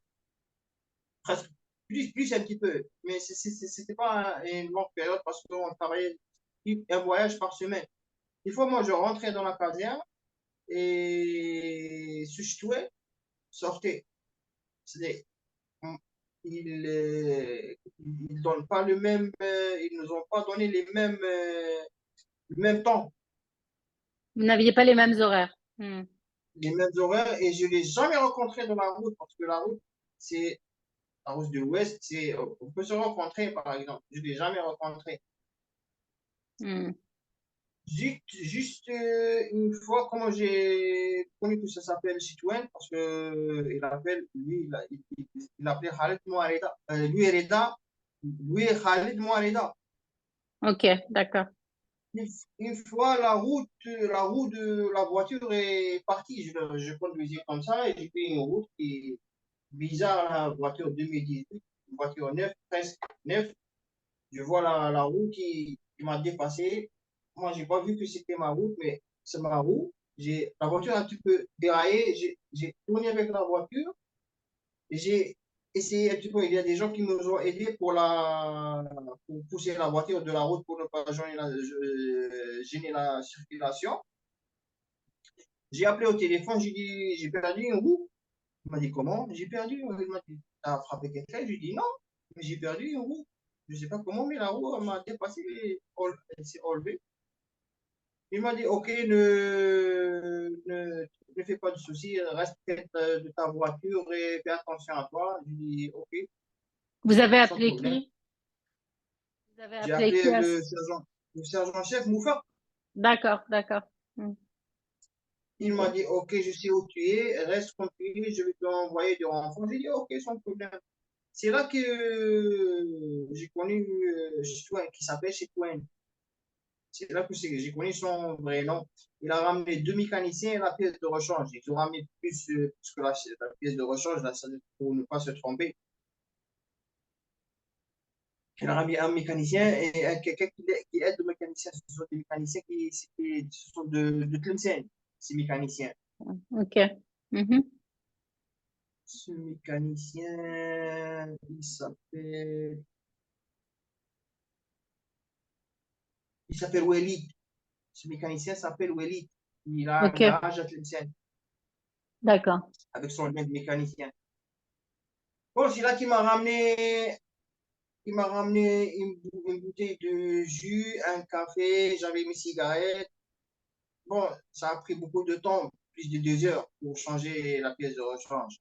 Speaker 2: presque plus un petit peu. Mais c'était pas une longue période parce qu'on travaillait un voyage par semaine. Des fois, moi, je rentrais dans la caserne et Suchtoué sortait. C'est-à-dire, ils donnent pas le même, ils nous ont pas donné le même temps,
Speaker 1: Vous n'aviez pas les mêmes horaires. Hmm.
Speaker 2: les mêmes horaires et je l'ai jamais rencontré dans la route parce que la route, c'est la route de l'Ouest, on peut se rencontrer par exemple. Je l'ai jamais rencontré.
Speaker 1: Hmm.
Speaker 2: Juste une fois, comment j'ai connu que ça s'appelle Chitouane, parce que il appelle, lui, il appelait Khalid Mouareda. Lui est Khalid Mouareda.
Speaker 1: Ok, d'accord.
Speaker 2: Une, une fois, la roue de la voiture est partie. Je conduisais comme ça et j'ai fait une route qui est bizarre, la voiture 2018, une voiture neuve, presque neuve. Je vois la roue qui m'a dépassé. Moi, j'ai pas vu que c'était ma route, mais c'est ma roue. La voiture a un petit peu déraillé. J'ai tourné avec la voiture. J'ai essayé un petit peu. Il y a des gens qui nous ont aidés pour pousser la voiture de la route pour ne pas gêner la circulation. J'ai appelé au téléphone. J'ai dit, j'ai perdu une roue. Il m'a dit, comment? J'ai perdu. Il m'a dit, t'as frappé quelqu'un? J'ai dit, non, mais j'ai perdu une roue. Je ne sais pas comment, mais la roue m'a dépassé, elle s'est enlevée. Il m'a dit, OK, ne fais pas de soucis, reste près de ta voiture et fais attention à toi. Je dis, OK,
Speaker 1: Vous avez
Speaker 2: sans
Speaker 1: appelé
Speaker 2: problème.
Speaker 1: qui? Vous avez
Speaker 2: J'ai
Speaker 1: appelé qui
Speaker 2: appelé
Speaker 1: à...
Speaker 2: le sergent-chef Moufa.
Speaker 1: D'accord, d'accord. Hmm.
Speaker 2: Il
Speaker 1: Ok.
Speaker 2: m'a dit, OK, je sais où tu es, reste tranquille, je vais te envoyer des renforts. J'ai dit, OK, sans problème. C'est là que j'ai connu Chitouane, qui s'appelle Chitouane. C'est là que j'ai connu son vrai nom. Il a ramené deux mécaniciens et la pièce de rechange. Ils ont ramené plus que la pièce de rechange là, pour ne pas se tromper. Il a ramené un mécanicien et quelqu'un qui aide le mécanicien. Ce sont des mécaniciens ce sont de Tlemcen, ces mécaniciens.
Speaker 1: Ok. Mhm.
Speaker 2: Ce mécanicien, il s'appelle Walid. Ce mécanicien s'appelle Walid. Il a un
Speaker 1: Ok,
Speaker 2: garage à Tlemcen
Speaker 1: d'accord.
Speaker 2: avec son aide mécanicien. Bon, c'est là qu'il m'a ramené. Il m'a ramené une bouteille de jus, un café, j'avais mes cigarettes. Bon, ça a pris beaucoup de temps, plus de 2 heures pour changer la pièce de rechange.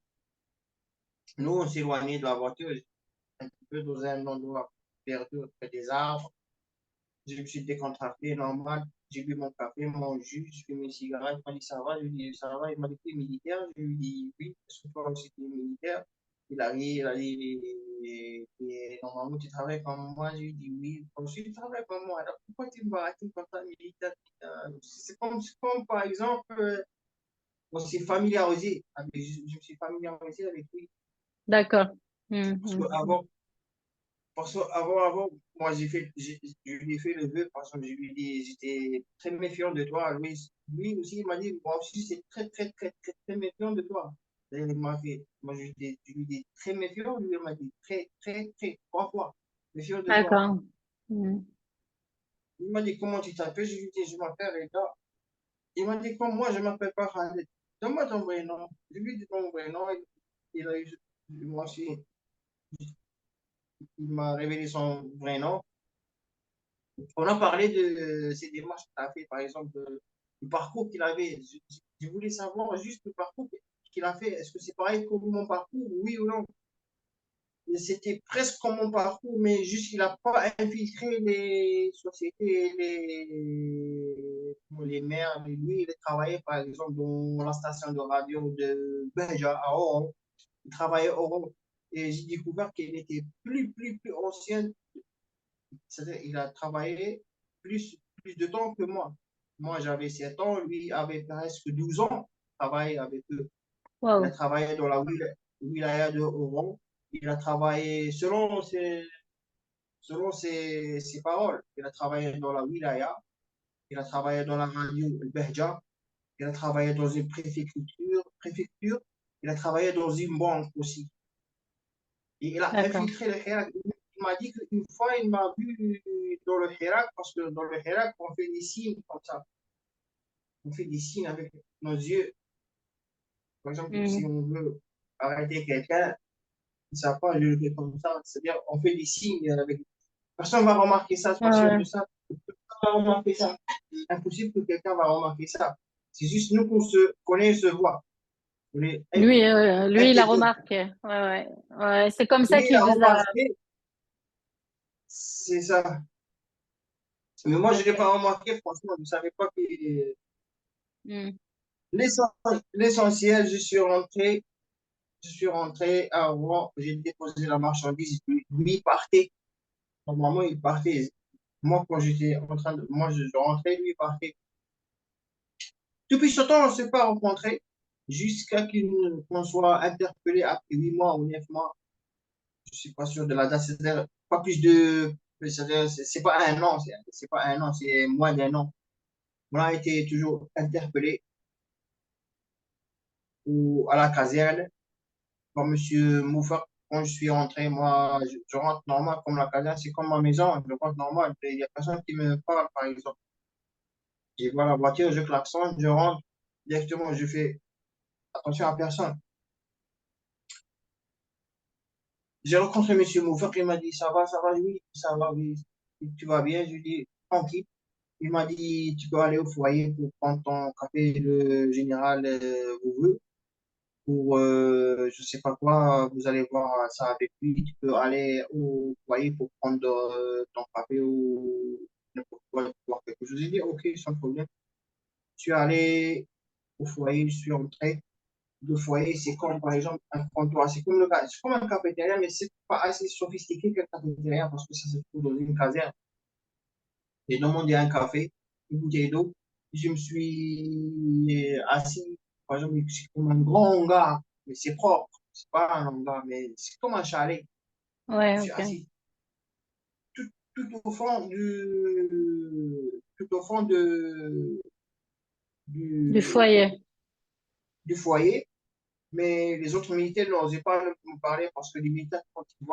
Speaker 2: Nous, on s'est éloigné de la voiture, un petit peu dans un endroit perdu près des arbres. Je me suis décontracté, normal. J'ai bu mon café, mon jus, j'ai fait mes cigarettes. Il m'a dit ça va, je lui ai dit ça va. Il m'a dit tu es militaire, je lui ai dit oui, parce que toi aussi tu es militaire. Il a dit et normalement tu travailles comme moi, je lui ai dit oui, aussi tu travailles comme moi. Alors pourquoi tu me baraques comme ça, militaire? C'est comme par exemple, on s'est familiarisé, je me suis familiarisé avec lui.
Speaker 1: D'accord.
Speaker 2: Parce que
Speaker 1: Mhm.
Speaker 2: avant, moi, je lui ai fait le vœu parce que je lui ai dit, j'étais très méfiant de toi. Lui aussi, il m'a dit, moi aussi, c'est très, très, très, très, très méfiant de toi. Et il m'a fait, moi, je lui ai dit, très méfiant, lui, il m'a dit, très, très, très, 3 fois, méfiant de toi.
Speaker 1: D'accord. Mhm.
Speaker 2: Il m'a dit, comment tu t'appelles? Je lui ai dit, je m'appelle Reda. Il m'a dit, comme moi, je ne m'appelle pas Khaled. donne-moi ton vrai nom. Je lui dis ton vrai nom. Il a eu, moi aussi, il m'a révélé son vrai nom. On a parlé de ces démarches qu'il a fait, par exemple, du parcours qu'il avait. Je voulais savoir juste le parcours qu'il a fait. Est-ce que c'est pareil comme mon parcours, oui ou non? C'était presque comme mon parcours, mais juste il n'a pas infiltré les sociétés, les maires. Lui, il travaillait par exemple dans la station de radio de Beja à Oran. Il travaillait à Oran. Et j'ai découvert qu'il était plus ancien. C'est-à-dire qu'il a travaillé plus de temps que moi. Moi, j'avais 7 ans, lui avait presque 12 ans. Travaillé avec eux. Il a
Speaker 1: Wow.
Speaker 2: travaillé dans la wilaya de Oran. Il a travaillé selon ses paroles. Il a travaillé dans la wilaya, il a travaillé dans la radio Behja, il a travaillé dans une préfecture, il a travaillé dans une banque aussi. Et il a
Speaker 1: D'accord.
Speaker 2: infiltré le Hirak. Il m'a dit qu'une fois, il m'a vu dans le Hirak, parce que dans le Hirak, on fait des signes comme ça. On fait des signes avec nos yeux. Par exemple, si
Speaker 1: Mhm.
Speaker 2: on veut arrêter quelqu'un, il ne savent pas, je le fais comme ça. C'est-à-dire, on fait des signes avec. Personne ne va remarquer ça, personne
Speaker 1: Ouais.
Speaker 2: ne ça. Va remarquer ça. Impossible que quelqu'un va remarquer ça. C'est juste nous qu'on se connaît et se voit. On est
Speaker 1: Lui, il a
Speaker 2: intégrés.
Speaker 1: remarqué. Ouais, ouais. Ouais, c'est comme ça
Speaker 2: Lui, il
Speaker 1: qu'il
Speaker 2: a
Speaker 1: vous a.
Speaker 2: remarqué, c'est ça. Mais moi, je ne l'ai
Speaker 1: Ok.
Speaker 2: pas remarqué, franchement, je ne savais pas que.
Speaker 1: Hmm.
Speaker 2: L'essentiel, je suis rentré avant, j'ai déposé la marchandise, lui, il partait. Normalement, il partait. Moi, quand j'étais en train de. Moi, je rentrais, lui, il partait. Depuis ce temps, on ne s'est pas rencontrés jusqu'à qu'on soit interpellé après 8 mois ou 9 mois. Je ne suis pas sûr de la date. C'est-à-dire pas plus de. C'est pas un an, c'est pas un an, c'est moins d'un an. On a été toujours interpellé à la caserne par Monsieur Moufak. Quand je suis rentré, moi, je rentre normal comme la caserne, c'est comme ma maison, je rentre normal. Il n'y a personne qui me parle, par exemple. Je vois la voiture, je klaxonne, je rentre directement, je fais attention à personne. J'ai rencontré M. Moufak, il m'a dit, ça va, oui, ça va, oui, tu vas bien, je lui dis, tranquille. Il m'a dit, tu peux aller au foyer pour prendre ton café, le général vous veut, pour, je sais pas quoi, vous allez voir ça avec lui, tu peux aller au foyer pour prendre ton café ou n'importe quoi, pour voir quelque chose. J'ai dit, ok, sans problème. Je suis allé au foyer, je suis entré. Le foyer, c'est comme, par exemple, un comptoir. C'est comme un cafétéria, mais c'est pas assez sophistiqué qu'un cafétéria parce que ça se trouve dans une caserne. J'ai demandé un café, une bouteille d'eau. Je me suis assis. Par exemple, c'est comme un grand hangar, mais c'est propre. C'est pas un hangar, mais c'est comme un chalet. Je
Speaker 1: Ouais,
Speaker 2: suis
Speaker 1: ok.
Speaker 2: assis tout, tout au fond
Speaker 1: Du
Speaker 2: du,
Speaker 1: foyer.
Speaker 2: du foyer. Mais les autres militaires n'osaient pas me parler parce que les militaires, quand ils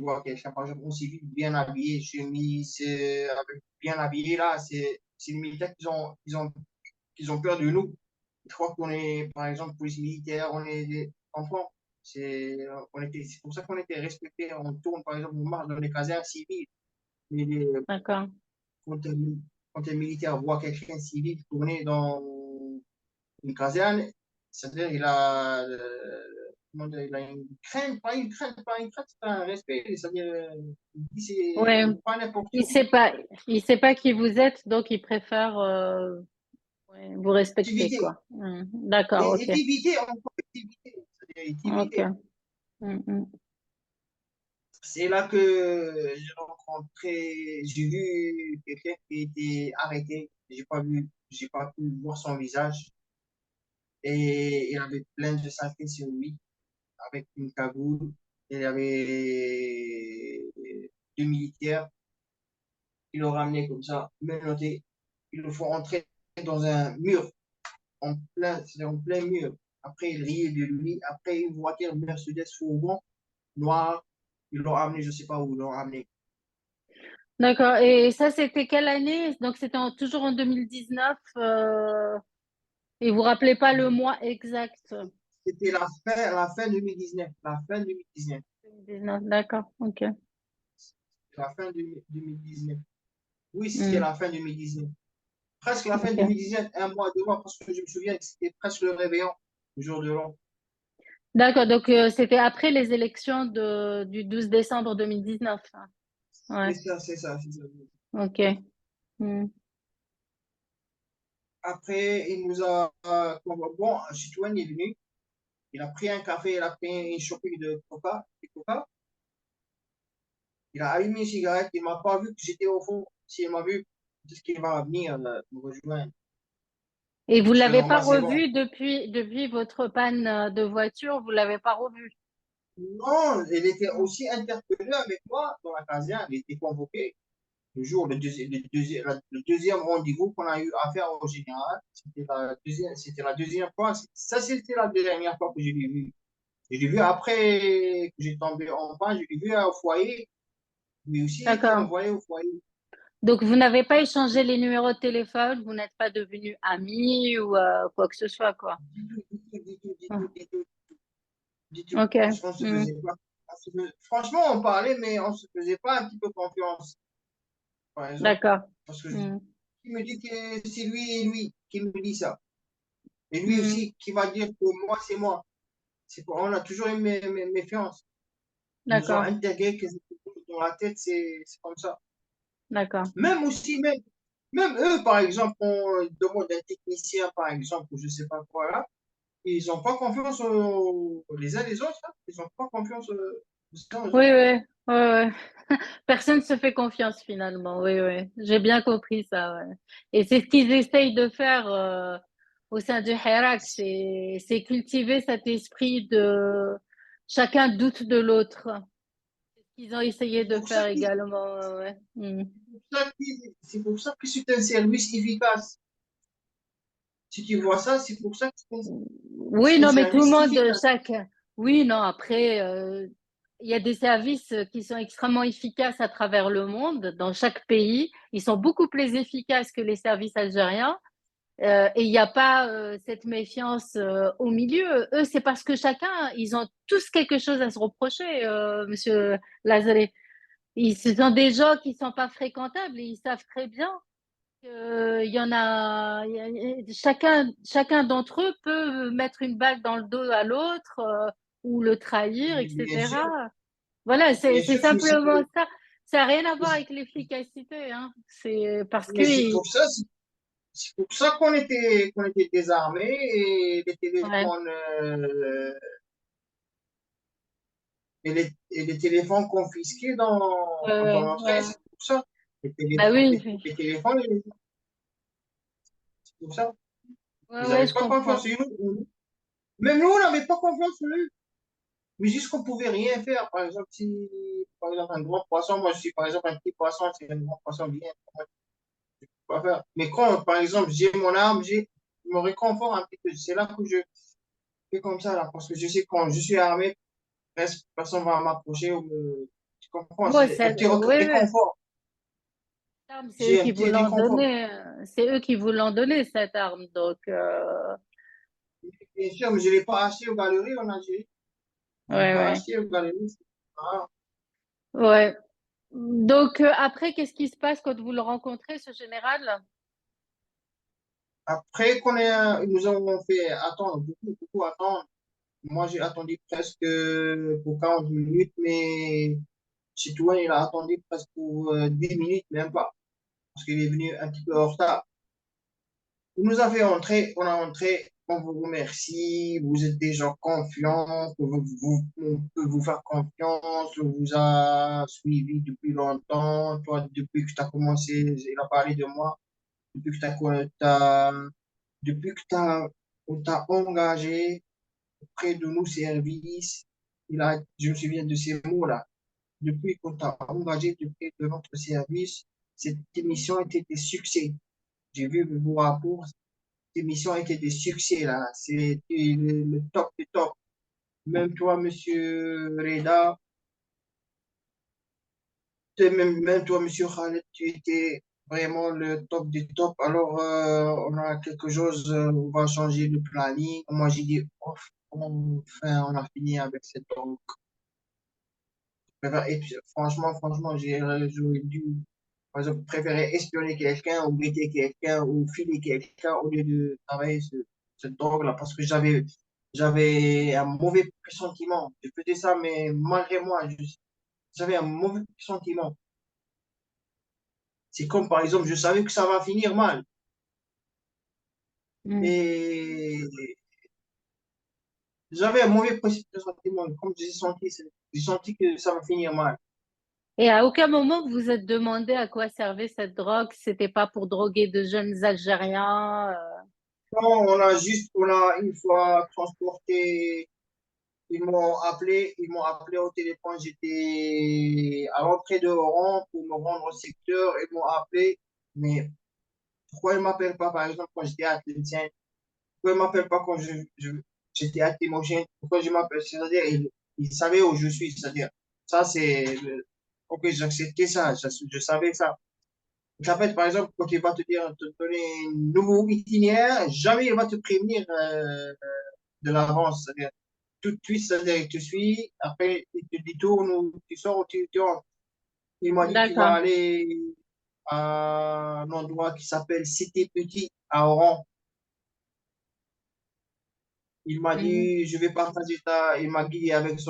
Speaker 2: voient quelqu'un, par exemple, en civil, bien habillé, chemise, bien habillé, là, c'est les militaires qui ont peur de nous. Ils croient qu'on est, par exemple, police militaire, on est des enfants. C'est pour ça qu'on était respectés. On tourne, par exemple, on marche dans les casernes civiles. Mais
Speaker 1: D'accord.
Speaker 2: quand, un, quand un militaire voit quelqu'un civil tourner dans une caserne, c'est-à-dire comment dire, il a une crainte, pas une crainte, c'est un respect. C'est-à-dire, il dit
Speaker 1: Ouais.
Speaker 2: c'est pas n'importe
Speaker 1: Il
Speaker 2: où.
Speaker 1: sait pas, il sait pas qui vous êtes, donc il préfère ouais, vous respecter,
Speaker 2: Activité.
Speaker 1: quoi. D'accord,
Speaker 2: Et
Speaker 1: ok.
Speaker 2: éviter encore, éviter. C'est-à-dire,
Speaker 1: Ok.
Speaker 2: éviter.
Speaker 1: Mm.
Speaker 2: C'est là que j'ai vu quelqu'un qui était arrêté. J'ai pas pu voir son visage. Et il avait plein de saletés sur lui, avec une cagoule. Il y avait 2 militaires qui l'ont ramené comme ça, menotté. Ils le font entrer dans un mur, c'est en plein mur. Après, ils riaient de lui. Après, une voiture Mercedes fourgon noire, ils l'ont amené, je ne sais pas où ils l'ont amené.
Speaker 1: D'accord. Et ça, c'était quelle année? Donc, c'était toujours en 2019. Et vous rappelez pas le mois exact?
Speaker 2: C'était la fin 2019. La fin 2019.
Speaker 1: 2019, d'accord, ok.
Speaker 2: La fin 2019. Oui, c'était
Speaker 1: Hmm,
Speaker 2: la fin 2019. Presque la fin
Speaker 1: ok.
Speaker 2: 2019, un mois, 2 mois, parce que je me souviens que c'était presque le réveillon, le jour de l'an.
Speaker 1: D'accord, donc c'était après les élections du 12 décembre 2019, hein. Ouais,
Speaker 2: C'est ça, c'est ça, c'est ça.
Speaker 1: ok. Hmm.
Speaker 2: Après, il nous a. Bon, Chitoine est venu. Il a pris un café, il a pris une chopine de coca. Il a allumé une cigarette. Il ne m'a pas vu que j'étais au fond. S'il m'a vu, c'est qu'il va venir me rejoindre.
Speaker 1: Et vous
Speaker 2: Parce que
Speaker 1: l'avez pas
Speaker 2: normalement, c'est bon.
Speaker 1: revu depuis votre panne de voiture, vous l'avez pas revu?
Speaker 2: Non, il était
Speaker 1: Hmm.
Speaker 2: aussi interpellé avec moi dans la caserne. Il était convoqué. Le deuxième rendez-vous qu'on a eu à faire au général, c'était la deuxième fois. Ça, c'était la dernière fois que je l'ai vu. Je l'ai vu après que j'ai tombé en panne, je l'ai vu au foyer. Lui aussi était
Speaker 1: D'accord.
Speaker 2: envoyé au foyer.
Speaker 1: Donc vous n'avez pas échangé les numéros de téléphone, vous n'êtes pas devenus amis ou quoi que ce soit, quoi.
Speaker 2: Du tout, du tout, du tout, du
Speaker 1: Ah,
Speaker 2: tout, du tout, du tout.
Speaker 1: ok.
Speaker 2: Parce qu'on se
Speaker 1: Hmm.
Speaker 2: faisait pas. Franchement, on parlait, mais on se faisait pas un petit peu confiance, par exemple.
Speaker 1: D'accord.
Speaker 2: Parce que
Speaker 1: Hmm.
Speaker 2: il me dit que c'est lui et lui qui me dit ça. Et lui
Speaker 1: Hmm.
Speaker 2: aussi qui va dire que moi, c'est moi. On a toujours une méfiance. Ils nous ont
Speaker 1: D'accord.
Speaker 2: intégré que dans la tête, c'est comme ça.
Speaker 1: D'accord.
Speaker 2: Même aussi, même eux, par exemple, on demande un technicien, par exemple, ou je sais pas quoi là, ils n'ont pas confiance les uns les autres, hein. Ils n'ont pas confiance les uns aux
Speaker 1: Oui,
Speaker 2: autres.
Speaker 1: oui, oui, oui. Personne ne se fait confiance finalement. Oui, oui. J'ai bien compris ça. Ouais. Et c'est ce qu'ils essayent de faire au sein du Hirak, c'est cultiver cet esprit de chacun doute de l'autre. C'est ce qu'ils ont essayé
Speaker 2: C'est
Speaker 1: de
Speaker 2: pour ça
Speaker 1: faire
Speaker 2: que
Speaker 1: également. Ouais. Hmm.
Speaker 2: c'est pour ça que c'est un service efficace. Si tu vois ça, c'est pour ça que
Speaker 1: Oui,
Speaker 2: c'est un
Speaker 1: non, mais tout le
Speaker 2: service
Speaker 1: monde,
Speaker 2: efficace.
Speaker 1: chaque. Oui, non, après, il y a des services qui sont extrêmement efficaces à travers le monde, dans chaque pays. Ils sont beaucoup plus efficaces que les services algériens. Et il n'y a pas cette méfiance au milieu. Eux, c'est parce que chacun, ils ont tous quelque chose à se reprocher, Monsieur Lazare. Ce sont des gens qui ne sont pas fréquentables et ils savent très bien il y en a, chacun d'entre eux peut mettre une balle dans le dos à l'autre ou le trahir,
Speaker 2: Bien sûr,
Speaker 1: etc. Voilà,
Speaker 2: bien
Speaker 1: c'est
Speaker 2: sûr, mais
Speaker 1: simplement ça. Ça n'a rien à voir avec l'efficacité, hein. C'est parce que,
Speaker 2: c'est pour ça, c'est pour ça qu'on était désarmés et
Speaker 1: ouais,
Speaker 2: les téléphones confisqués
Speaker 1: ouais,
Speaker 2: dans
Speaker 1: ouais,
Speaker 2: notre
Speaker 1: ouais.
Speaker 2: c'est pour ça.
Speaker 1: Bah oui,
Speaker 2: Les téléphones, c'est pour ça.
Speaker 1: ouais,
Speaker 2: Ils
Speaker 1: ouais,
Speaker 2: n'avaient
Speaker 1: je
Speaker 2: pas confiance
Speaker 1: comprends.
Speaker 2: en nous. Même nous, on n'avait pas confiance en eux. Mais juste qu'on pouvait rien faire. Par exemple, si, par exemple, un grand poisson, moi, je suis, par exemple, un petit poisson, si un grand poisson vient, moi, je peux pas faire. Mais quand, par exemple, j'ai mon arme, je me réconfort un petit peu. C'est là que je fais comme ça, là, parce que je sais que quand je suis armé, presque personne va m'approcher ou me. Tu comprends?
Speaker 1: Ouais,
Speaker 2: C'est un petit
Speaker 1: oui, oui.
Speaker 2: réconfort.
Speaker 1: L'arme, c'est eux
Speaker 2: J'ai un
Speaker 1: qui vous
Speaker 2: petit
Speaker 1: l'ont
Speaker 2: réconfort.
Speaker 1: donné. C'est eux qui vous l'ont donné, cette arme. Donc,
Speaker 2: Bien sûr, mais je ne l'ai pas acheté aux galeries en Algérie. Je ne l'ai
Speaker 1: ouais,
Speaker 2: pas
Speaker 1: ouais.
Speaker 2: acheté aux galeries. Ah.
Speaker 1: Ouais. Donc, après, qu'est-ce qui se passe quand vous le rencontrez, ce général?
Speaker 2: Après ils nous ont fait attendre, beaucoup, beaucoup attendre. Moi, j'ai attendu presque pour 40 minutes, mais chez toi, il a attendu presque pour 10 minutes, même pas, parce qu'il est venu un petit peu en retard. Il nous a fait entrer, on a entré, on vous remercie, vous êtes des gens confiants, on peut vous faire confiance, on vous a suivi depuis longtemps, toi, depuis que tu as commencé, il a parlé de moi, depuis que depuis que on t'a engagé auprès de nos services, je me souviens de ces mots-là. Depuis qu'on t'a engagé auprès de notre service, cette émission était des succès. J'ai vu vos rapports, cette émission était des succès là. C'était le top du top. Même toi, monsieur Reda, même toi, monsieur Khaled, tu étais. vraiment le top des tops. Alors, on a quelque chose, on va changer de planning. Moi, j'ai dit, oh, enfin, on a fini avec cette drogue. Et puis, franchement, j'aurais dû, par exemple, préférer espionner quelqu'un ou guetter quelqu'un ou filer quelqu'un au lieu de travailler cette drogue-là parce que j'avais un mauvais pressentiment. Je faisais ça, mais malgré moi, j'avais un mauvais pressentiment. C'est comme, par exemple, je savais que ça va finir mal.
Speaker 1: Mm.
Speaker 2: Et j'avais un mauvais pressentiment. Comme j'ai senti que ça va finir mal.
Speaker 1: Et à aucun moment vous vous êtes demandé à quoi servait cette drogue? C'était pas pour droguer de jeunes Algériens?
Speaker 2: Non, on a une fois transporté. Ils m'ont appelé au téléphone. J'étais à l'entrée de Oran pour me rendre au secteur. Ils m'ont appelé. Mais pourquoi ils ne m'appellent pas, par exemple, quand j'étais à Tlemcen? Pourquoi ils ne m'appellent pas quand j'étais à Timogène? Pourquoi je m'appelle? C'est-à-dire, ils savaient où je suis. C'est-à-dire, ça, ok, j'acceptais ça. Je savais ça. Donc, en fait, par exemple, quand il va te donner un nouveau itinéraire, jamais il va te prévenir de l'avance. C'est-à-dire, tout de suite, c'est-à-dire, il te suit, après, il te détourne ou tu sors ou tu rentres. Il m'a dit qu'il va
Speaker 1: D'accord.
Speaker 2: aller à un endroit qui s'appelle Cité Petit à Oran. Il m'a
Speaker 1: Mhm.
Speaker 2: dit, je vais partager ça. Il m'a guidé avec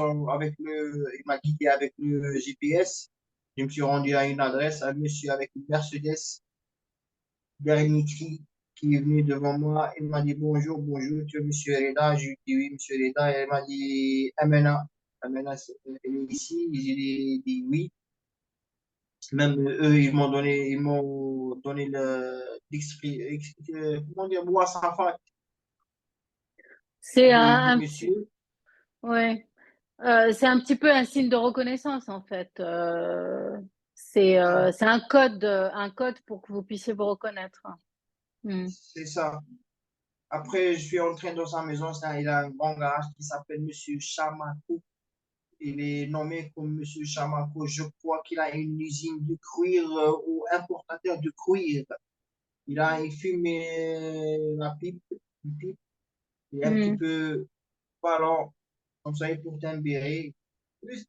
Speaker 2: le GPS. Je me suis rendu à une adresse, un monsieur avec une Mercedes Bernici qui est venu devant moi. Il m'a dit bonjour, tu es monsieur Reda. Je lui ai dit oui, monsieur Reda. Et il m'a dit Amena. Amena, elle est ici. Dit oui. Même eux, ils m'ont donné comment dire, moi, ça fait.
Speaker 1: C'est
Speaker 2: Dit
Speaker 1: un petit,
Speaker 2: monsieur.
Speaker 1: ouais. C'est un petit peu un signe de reconnaissance en fait. C'est un code pour que vous puissiez vous reconnaître. Mm.
Speaker 2: C'est ça. Après, je suis entré dans sa maison. Il a un grand garage qui s'appelle Monsieur Chamako. Il est nommé comme Monsieur Chamako. Je crois qu'il a une usine de cuir ou importateur de cuir. Il fume la pipe, une pipe, et un petit
Speaker 1: Mm.
Speaker 2: peu ballon, comme ça, il porte un béret. Plus,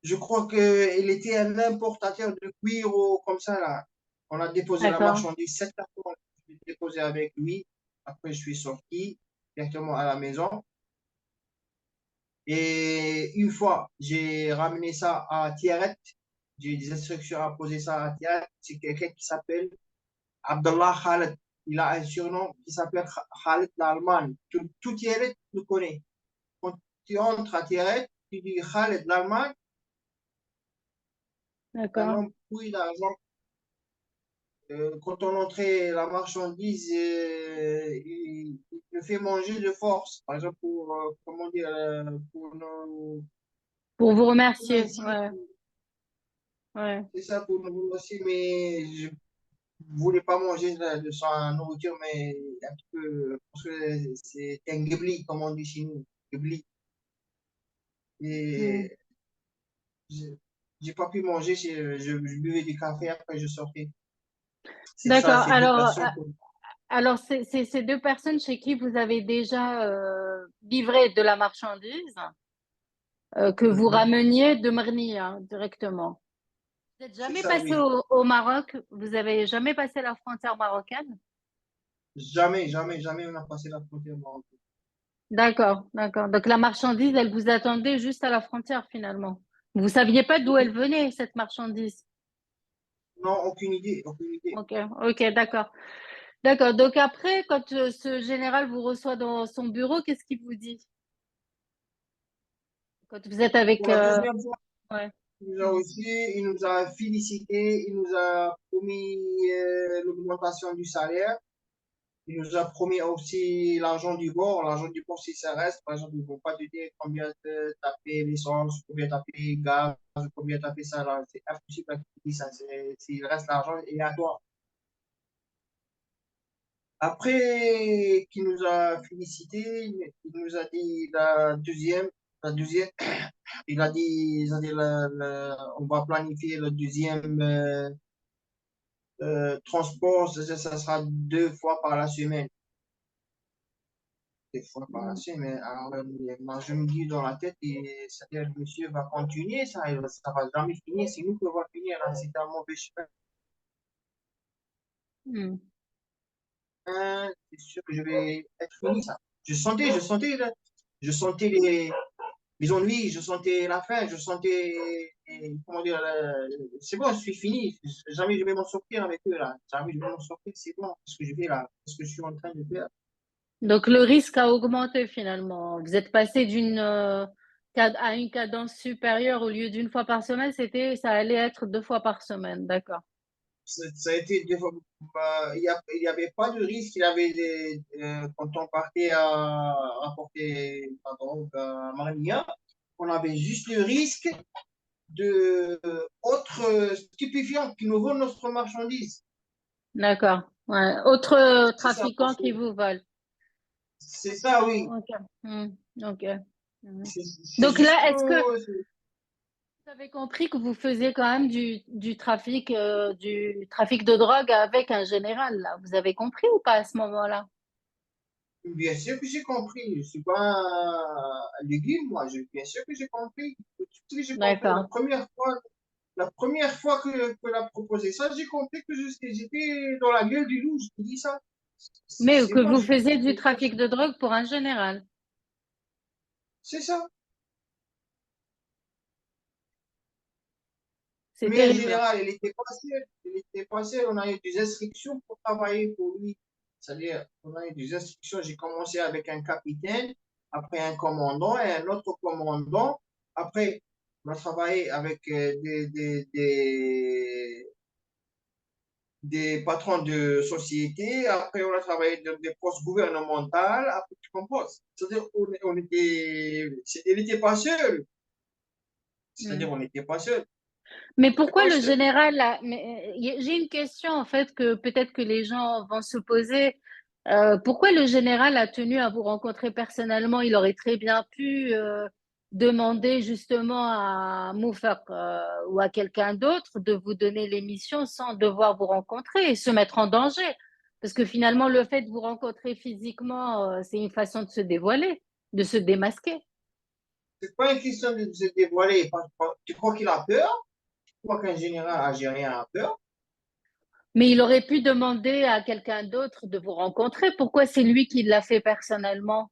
Speaker 2: je crois qu'il était un importateur de cuir ou comme ça, là. On a déposé la
Speaker 1: D'accord.
Speaker 2: marchandise, 7 cartons, je l'ai déposé avec lui. Après, je suis sorti directement à la maison. Et une fois, j'ai ramené ça à Tiaret. J'ai eu des instructions à poser ça à Tiaret. C'est quelqu'un qui s'appelle Abdullah Khaled. Il a un surnom qui s'appelle Khaled l'Allemagne. Tout Tiaret le connaît. Quand tu entres à Tiaret, tu dis Khaled l'Allemagne, c'est un
Speaker 1: D'accord.
Speaker 2: homme pourri d'argent. Quand on entrait la marchandise, il le fait manger de force. Par exemple, comment dire,
Speaker 1: Pour vous
Speaker 2: pour nos
Speaker 1: remercier.
Speaker 2: dîners.
Speaker 1: Ouais. Ouais.
Speaker 2: C'est ça pour nous aussi, mais je voulais pas manger de sa nourriture, mais un petit peu, parce que c'est un gebli, comme on dit chez nous, gebli.
Speaker 1: Mm.
Speaker 2: Et je- j'ai pas pu manger, je buvais du café, après je sortais. C'est ça,
Speaker 1: D'accord.
Speaker 2: ces deux personnes.
Speaker 1: Alors c'est ces deux personnes chez qui vous avez déjà livré de la marchandise que vous
Speaker 2: Mhm.
Speaker 1: rameniez de Mernia directement. Vous n'êtes
Speaker 2: C'est
Speaker 1: jamais
Speaker 2: ça,
Speaker 1: passé
Speaker 2: oui.
Speaker 1: au Maroc? Vous avez jamais passé la frontière marocaine?
Speaker 2: Jamais on a passé la frontière marocaine.
Speaker 1: D'accord, d'accord. Donc la marchandise, elle vous attendait juste à la frontière finalement. Vous saviez pas d'où elle
Speaker 2: Oui.
Speaker 1: venait, cette marchandise.
Speaker 2: Non, aucune idée, aucune idée.
Speaker 1: Ok, ok, d'accord. D'accord. Donc après, quand ce général vous reçoit dans son bureau, qu'est-ce qu'il vous dit? Quand vous êtes avec...
Speaker 2: Pour la deuxième fois,
Speaker 1: ouais.
Speaker 2: il nous a
Speaker 1: Hmm.
Speaker 2: reçu, il nous a félicité, il nous a promis l'augmentation du salaire. Il nous a promis aussi l'argent du bord. L'argent du bord, si ça reste, par exemple, ils ne vont pas te dire combien t'as payé l'essence, combien t'as payé le gaz, combien t'as payé ça. Là. C'est impossible à dire ça. S'il reste l'argent, il est à toi. Après qu'il nous a félicité, il nous a dit la deuxième. il a dit on va planifier le deuxième transport, ça sera 2 fois par la semaine. 2 fois par la
Speaker 1: Mm.
Speaker 2: semaine. Alors, moi, je me dis dans la tête, c'est-à-dire le monsieur va continuer, ça ne va jamais finir, c'est nous qui va finir, hein, c'est un mauvais chemin.
Speaker 1: Mm.
Speaker 2: C'est sûr que je vais être fini, ça. Je sentais les ennuis, je sentais la faim, je sentais, comment dire, c'est bon, je suis fini, jamais je vais m'en sortir avec eux, là. Jamais je vais m'en sortir, c'est bon, ce que je fais là, ce que je suis en train de faire.
Speaker 1: Donc, le risque a augmenté finalement. Vous êtes passé à une cadence supérieure au lieu d'une fois par semaine, ça allait être 2 fois par semaine. D'accord.
Speaker 2: Ça a été, il y avait pas de risque, quand on partait à rapporter la drogue à Marnia, on avait juste le risque de autres stupéfiants qui nous volent notre marchandise.
Speaker 1: D'accord. Ouais. Autre
Speaker 2: C'est ça,
Speaker 1: trafiquant qui vous vole.
Speaker 2: c'est ça, oui.
Speaker 1: Ok. Hmm. Ok. Hmm.
Speaker 2: C'est
Speaker 1: Donc
Speaker 2: juste,
Speaker 1: là, est-ce que vous avez compris que vous faisiez quand même du trafic de drogue avec un général, là? Vous avez compris ou pas à ce moment-là?
Speaker 2: bien sûr que j'ai compris. Je ne suis pas un légume, moi. Bien sûr que j'ai compris. Tout de suite, j'ai compris.
Speaker 1: D'accord.
Speaker 2: La première fois que a proposé ça, j'ai compris que j'étais dans la gueule du loup. Je te dis ça.
Speaker 1: Mais
Speaker 2: C'est
Speaker 1: que
Speaker 2: bon,
Speaker 1: vous
Speaker 2: j'ai
Speaker 1: faisiez
Speaker 2: compris
Speaker 1: du
Speaker 2: quelque
Speaker 1: trafic
Speaker 2: chose.
Speaker 1: de drogue pour un général.
Speaker 2: C'est ça.
Speaker 1: C'est
Speaker 2: Mais en
Speaker 1: terrible.
Speaker 2: général, il était pas seul. Il était pas seul. On a eu des instructions pour travailler pour lui. C'est-à-dire, on a eu des instructions. J'ai commencé avec un capitaine, après un commandant et un autre commandant. Après, on a travaillé avec des patrons de société. Après, on a travaillé dans des postes gouvernementaux. Après, tu comprends? C'est-à-dire, il n'était pas seul.
Speaker 1: Hmm.
Speaker 2: C'est-à-dire, on n'était pas seul.
Speaker 1: Mais
Speaker 2: On n'était
Speaker 1: pourquoi
Speaker 2: pas
Speaker 1: le
Speaker 2: seul.
Speaker 1: général j'ai une question en fait que peut-être que les gens vont se poser. Pourquoi le général a tenu à vous rencontrer personnellement? Il aurait très bien pu demander justement à Moufak ou à quelqu'un d'autre de vous donner les missions sans devoir vous rencontrer et se mettre en danger. Parce que finalement, le fait de vous rencontrer physiquement, c'est une façon de se dévoiler, de se démasquer.
Speaker 2: C'est pas une question de se dévoiler. Tu crois qu'il a peur? Tu crois qu'un général algérien a peur?
Speaker 1: Mais il aurait pu demander à quelqu'un d'autre de vous rencontrer. Pourquoi c'est lui qui l'a fait personnellement?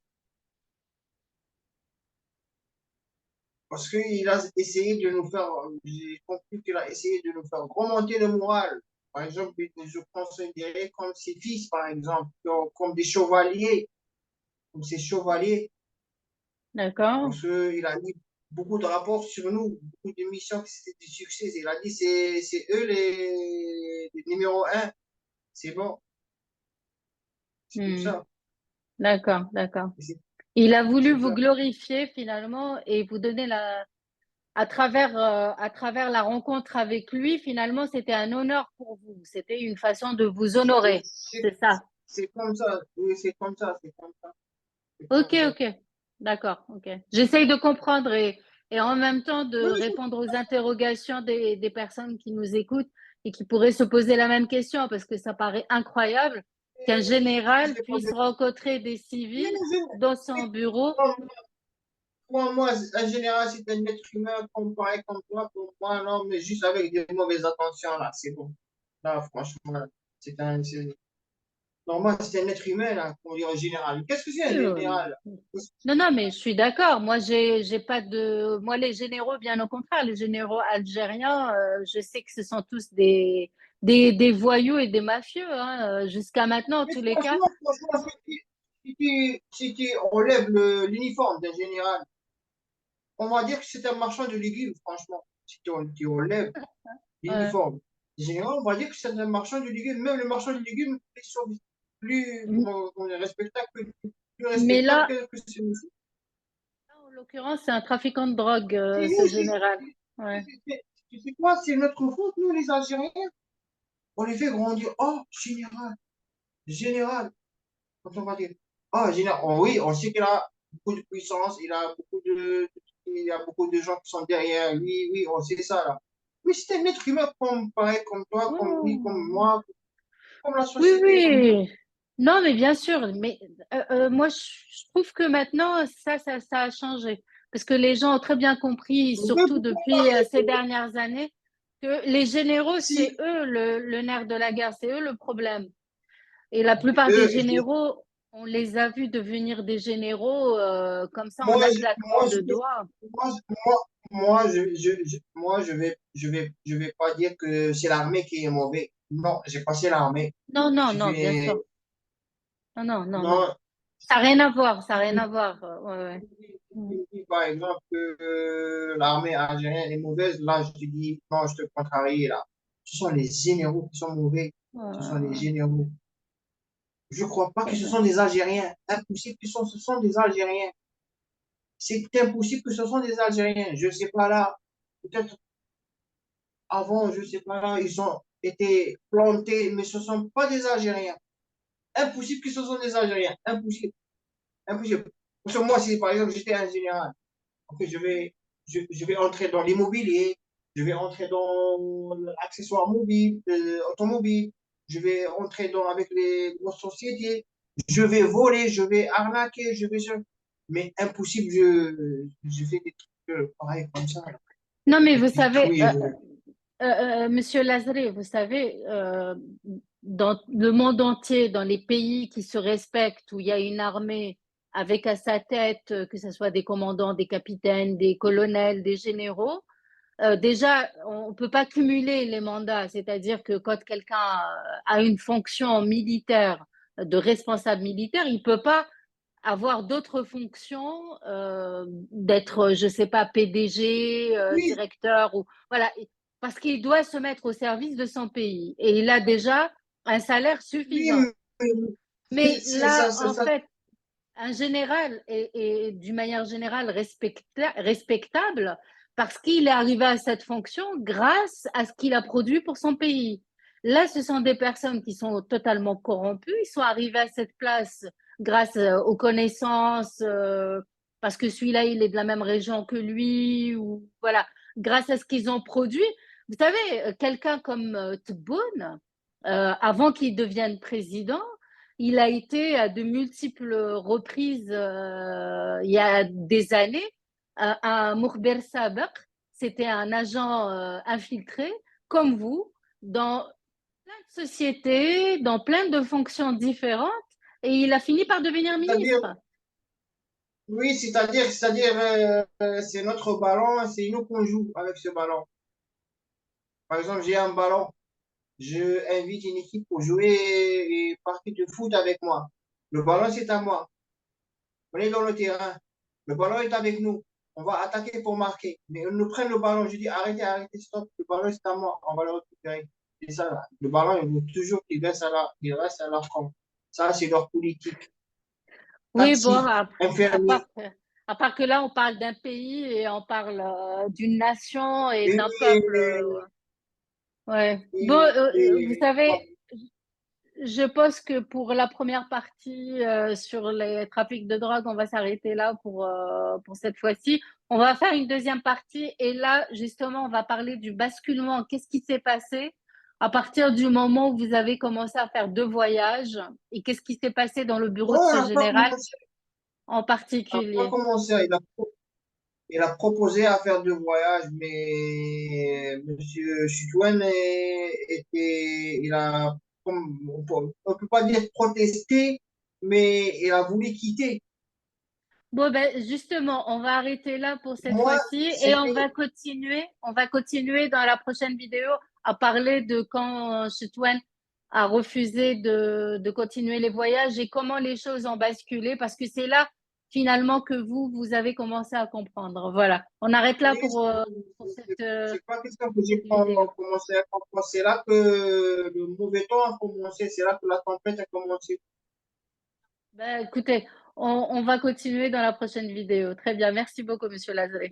Speaker 2: Parce qu'il a essayé de nous faire, j'ai compris qu'il a essayé de nous faire remonter le moral. Par exemple, je considérais comme ses fils, par exemple, comme des chevaliers, comme ces chevaliers,
Speaker 1: D'accord?
Speaker 2: parce qu'il a mis beaucoup de rapports sur nous, beaucoup de missions qui c'était des succès. Il a dit c'est eux les numéro un. C'est bon, c'est pour
Speaker 1: Hmm.
Speaker 2: ça.
Speaker 1: D'accord, d'accord.
Speaker 2: C'est
Speaker 1: Il a voulu
Speaker 2: c'est
Speaker 1: vous
Speaker 2: ça.
Speaker 1: glorifier finalement et vous donner à travers la rencontre avec lui, finalement, c'était un honneur pour vous. C'était une façon de vous honorer. C'est ça.
Speaker 2: C'est comme ça. Oui, c'est comme ça. C'est comme ça. C'est
Speaker 1: Ok,
Speaker 2: comme ça.
Speaker 1: ok. D'accord, ok. J'essaye de comprendre et en même temps de
Speaker 2: Oui,
Speaker 1: répondre aux interrogations des personnes qui nous écoutent et qui pourraient se poser la même question parce que ça paraît incroyable qu'un
Speaker 2: je
Speaker 1: général
Speaker 2: vais
Speaker 1: puisse
Speaker 2: poser.
Speaker 1: rencontrer des
Speaker 2: Mais
Speaker 1: civils dans son bureau.
Speaker 2: moi, en général, c'est un être humain comparé comme toi, pour moi, non, mais juste avec des mauvaises intentions, là, c'est bon. Là, franchement, c'est normal, c'est un être humain, là, qu'on dit en général. Qu'est-ce que c'est un général?
Speaker 1: Non, non, mais je suis d'accord. Moi, j'ai pas de. Moi, les généraux, bien au contraire, les généraux algériens, je sais que ce sont tous des voyous et des mafieux, hein, jusqu'à maintenant, en
Speaker 2: Mais
Speaker 1: tous les cas.
Speaker 2: franchement, si tu enlèves l'uniforme d'un général, on va dire que c'est un marchand de légumes, franchement. Si tu enlèves
Speaker 1: Ouais.
Speaker 2: l'uniforme du général, on va dire que c'est un marchand de légumes. Même le marchand de légumes est plus comment dire, respectable plus
Speaker 1: Mais
Speaker 2: respectable
Speaker 1: là,
Speaker 2: que celui-ci.
Speaker 1: en l'occurrence, c'est un trafiquant de drogue,
Speaker 2: C'est
Speaker 1: ce
Speaker 2: nous,
Speaker 1: général. Ouais.
Speaker 2: tu sais quoi, c'est notre faute, nous, les Algériens. On les fait grandir. Oh, général, général. Quand on va dire, oh, général, oh, oui, on sait qu'il a beaucoup de puissance, il a beaucoup de il y a beaucoup de gens qui sont derrière lui, oui, on sait ça, là. Mais c'est un être humain comme, pareil, comme toi, comme lui, comme
Speaker 1: Oh.
Speaker 2: moi, comme la
Speaker 1: Oui,
Speaker 2: société, comme tout.
Speaker 1: oui. Non, mais bien sûr. Mais moi, je trouve que maintenant, ça a changé. Parce que les gens ont très bien compris,
Speaker 2: Mais
Speaker 1: surtout
Speaker 2: pourquoi
Speaker 1: depuis ces dernières années, que les généraux, c'est
Speaker 2: si,
Speaker 1: eux le nerf de la guerre, c'est eux le problème. Et la plupart des
Speaker 2: eux,
Speaker 1: généraux, on les a vus devenir des généraux comme ça en
Speaker 2: moi,
Speaker 1: un
Speaker 2: je,
Speaker 1: claquement
Speaker 2: moi,
Speaker 1: de
Speaker 2: je,
Speaker 1: doigts.
Speaker 2: moi, moi, moi, je vais pas dire que c'est l'armée qui est mauvais. Non, j'ai passé l'armée.
Speaker 1: Non, non,
Speaker 2: Je
Speaker 1: non, bien sûr.
Speaker 2: vais,
Speaker 1: Non, non, non, non.
Speaker 2: non,
Speaker 1: Ça n'a rien à voir, ça n'a rien
Speaker 2: si
Speaker 1: à voir. Ouais, ouais. Mm.
Speaker 2: tu dis, par exemple, que l'armée algérienne est mauvaise, là, je te dis, non, je te contrarie, là. Ce sont les généraux qui sont mauvais.
Speaker 1: Ouais,
Speaker 2: Ce sont les
Speaker 1: ouais,
Speaker 2: généraux. Je crois pas que ce
Speaker 1: ouais.
Speaker 2: sont des Algériens. Impossible que ce sont des Algériens. C'est impossible que ce sont des Algériens. Je sais pas là. Peut-être avant, je sais pas là, ils ont été plantés, mais ce ne sont pas des Algériens. Impossible que ce soit des Algériens. Impossible. Impossible. Parce que moi, si par exemple j'étais un général, ok, je vais entrer dans l'immobilier, je vais entrer dans l'accessoire mobile, automobile, je vais entrer dans, avec les grosses sociétés, je vais voler, je vais arnaquer, mais impossible, je fais des trucs pareils comme ça,
Speaker 1: Non, mais vous savez,
Speaker 2: détruire.
Speaker 1: Monsieur Lazare, vous savez, dans le monde entier, dans les pays qui se respectent, où il y a une armée avec à sa tête, que ce soit des commandants, des capitaines, des colonels, des généraux, déjà, on ne peut pas cumuler les mandats, c'est-à-dire que quand quelqu'un a une fonction militaire, de responsable militaire, il ne peut pas avoir d'autres fonctions, d'être, je ne sais pas, PDG,
Speaker 2: Oui,
Speaker 1: directeur, ou voilà, parce qu'il doit se mettre au service de son pays et il a déjà un salaire
Speaker 2: oui,
Speaker 1: suffisant.
Speaker 2: mais
Speaker 1: Mais
Speaker 2: c'est
Speaker 1: là,
Speaker 2: ça, c'est
Speaker 1: en
Speaker 2: ça.
Speaker 1: fait, un général est d'une manière générale respectable parce qu'il est arrivé à cette fonction grâce à ce qu'il a produit pour son pays. Là, ce sont des personnes qui sont totalement corrompues. Ils sont arrivés à cette place grâce aux connaissances, parce que celui-là, il est de la même région que lui, ou voilà, grâce à ce qu'ils ont produit. Vous savez, quelqu'un comme Tebboune, avant qu'il devienne président, il a été à de multiples reprises, il y a des années, à Moukhber Sabak. C'était un agent infiltré, comme vous, dans plein de sociétés, dans plein de fonctions différentes, et il a fini par devenir
Speaker 2: C'est-à-dire,
Speaker 1: ministre.
Speaker 2: oui, c'est notre ballon, c'est nous qu'on joue avec ce ballon. Par exemple, j'ai un ballon, je invite une équipe pour jouer une partie de foot avec moi. Le ballon, c'est à moi. On est dans le terrain. Le ballon est avec nous. On va attaquer pour marquer. Mais on nous prend le ballon. Je dis arrêtez, arrêtez, stop. Le ballon, c'est à moi. On va le récupérer. C'est ça, là. Le ballon, il veut toujours qu'il reste à leur compte. Ça, c'est leur politique.
Speaker 1: Oui, bon,
Speaker 2: Taxi, infirmier.
Speaker 1: à part que là, on parle d'un pays et on parle d'une nation et
Speaker 2: Et
Speaker 1: d'un
Speaker 2: oui,
Speaker 1: peuple. Ouais. Bon, vous savez, je pense que pour la première partie sur les trafics de drogue, on va s'arrêter là pour cette fois-ci. On va faire une deuxième partie et là, justement, on va parler du basculement. Qu'est-ce qui s'est passé à partir du moment où vous avez commencé à faire deux voyages et qu'est-ce qui s'est passé dans le bureau
Speaker 2: bon,
Speaker 1: de
Speaker 2: on
Speaker 1: ce
Speaker 2: n'a pas
Speaker 1: général
Speaker 2: commencé.
Speaker 1: en
Speaker 2: On n'a pas
Speaker 1: particulier?
Speaker 2: commencé. Il a proposé à faire deux voyages, mais Monsieur Chutouane il a, on peut pas dire protesté, mais il a voulu quitter.
Speaker 1: Bon, ben, justement, on va arrêter là pour cette
Speaker 2: Moi,
Speaker 1: fois-ci et
Speaker 2: c'était,
Speaker 1: on va continuer dans la prochaine vidéo à parler de quand Chitwan a refusé de continuer les voyages et comment les choses ont basculé parce que c'est là finalement que vous avez commencé à comprendre. Voilà, on arrête là
Speaker 2: oui,
Speaker 1: pour cette
Speaker 2: c'est pas question que j'ai
Speaker 1: vidéo.
Speaker 2: commencé à comprendre. C'est là que le mauvais temps a commencé, c'est là que la tempête a commencé.
Speaker 1: Ben, écoutez, on va continuer dans la prochaine vidéo. Très bien, merci beaucoup, Monsieur Lazare.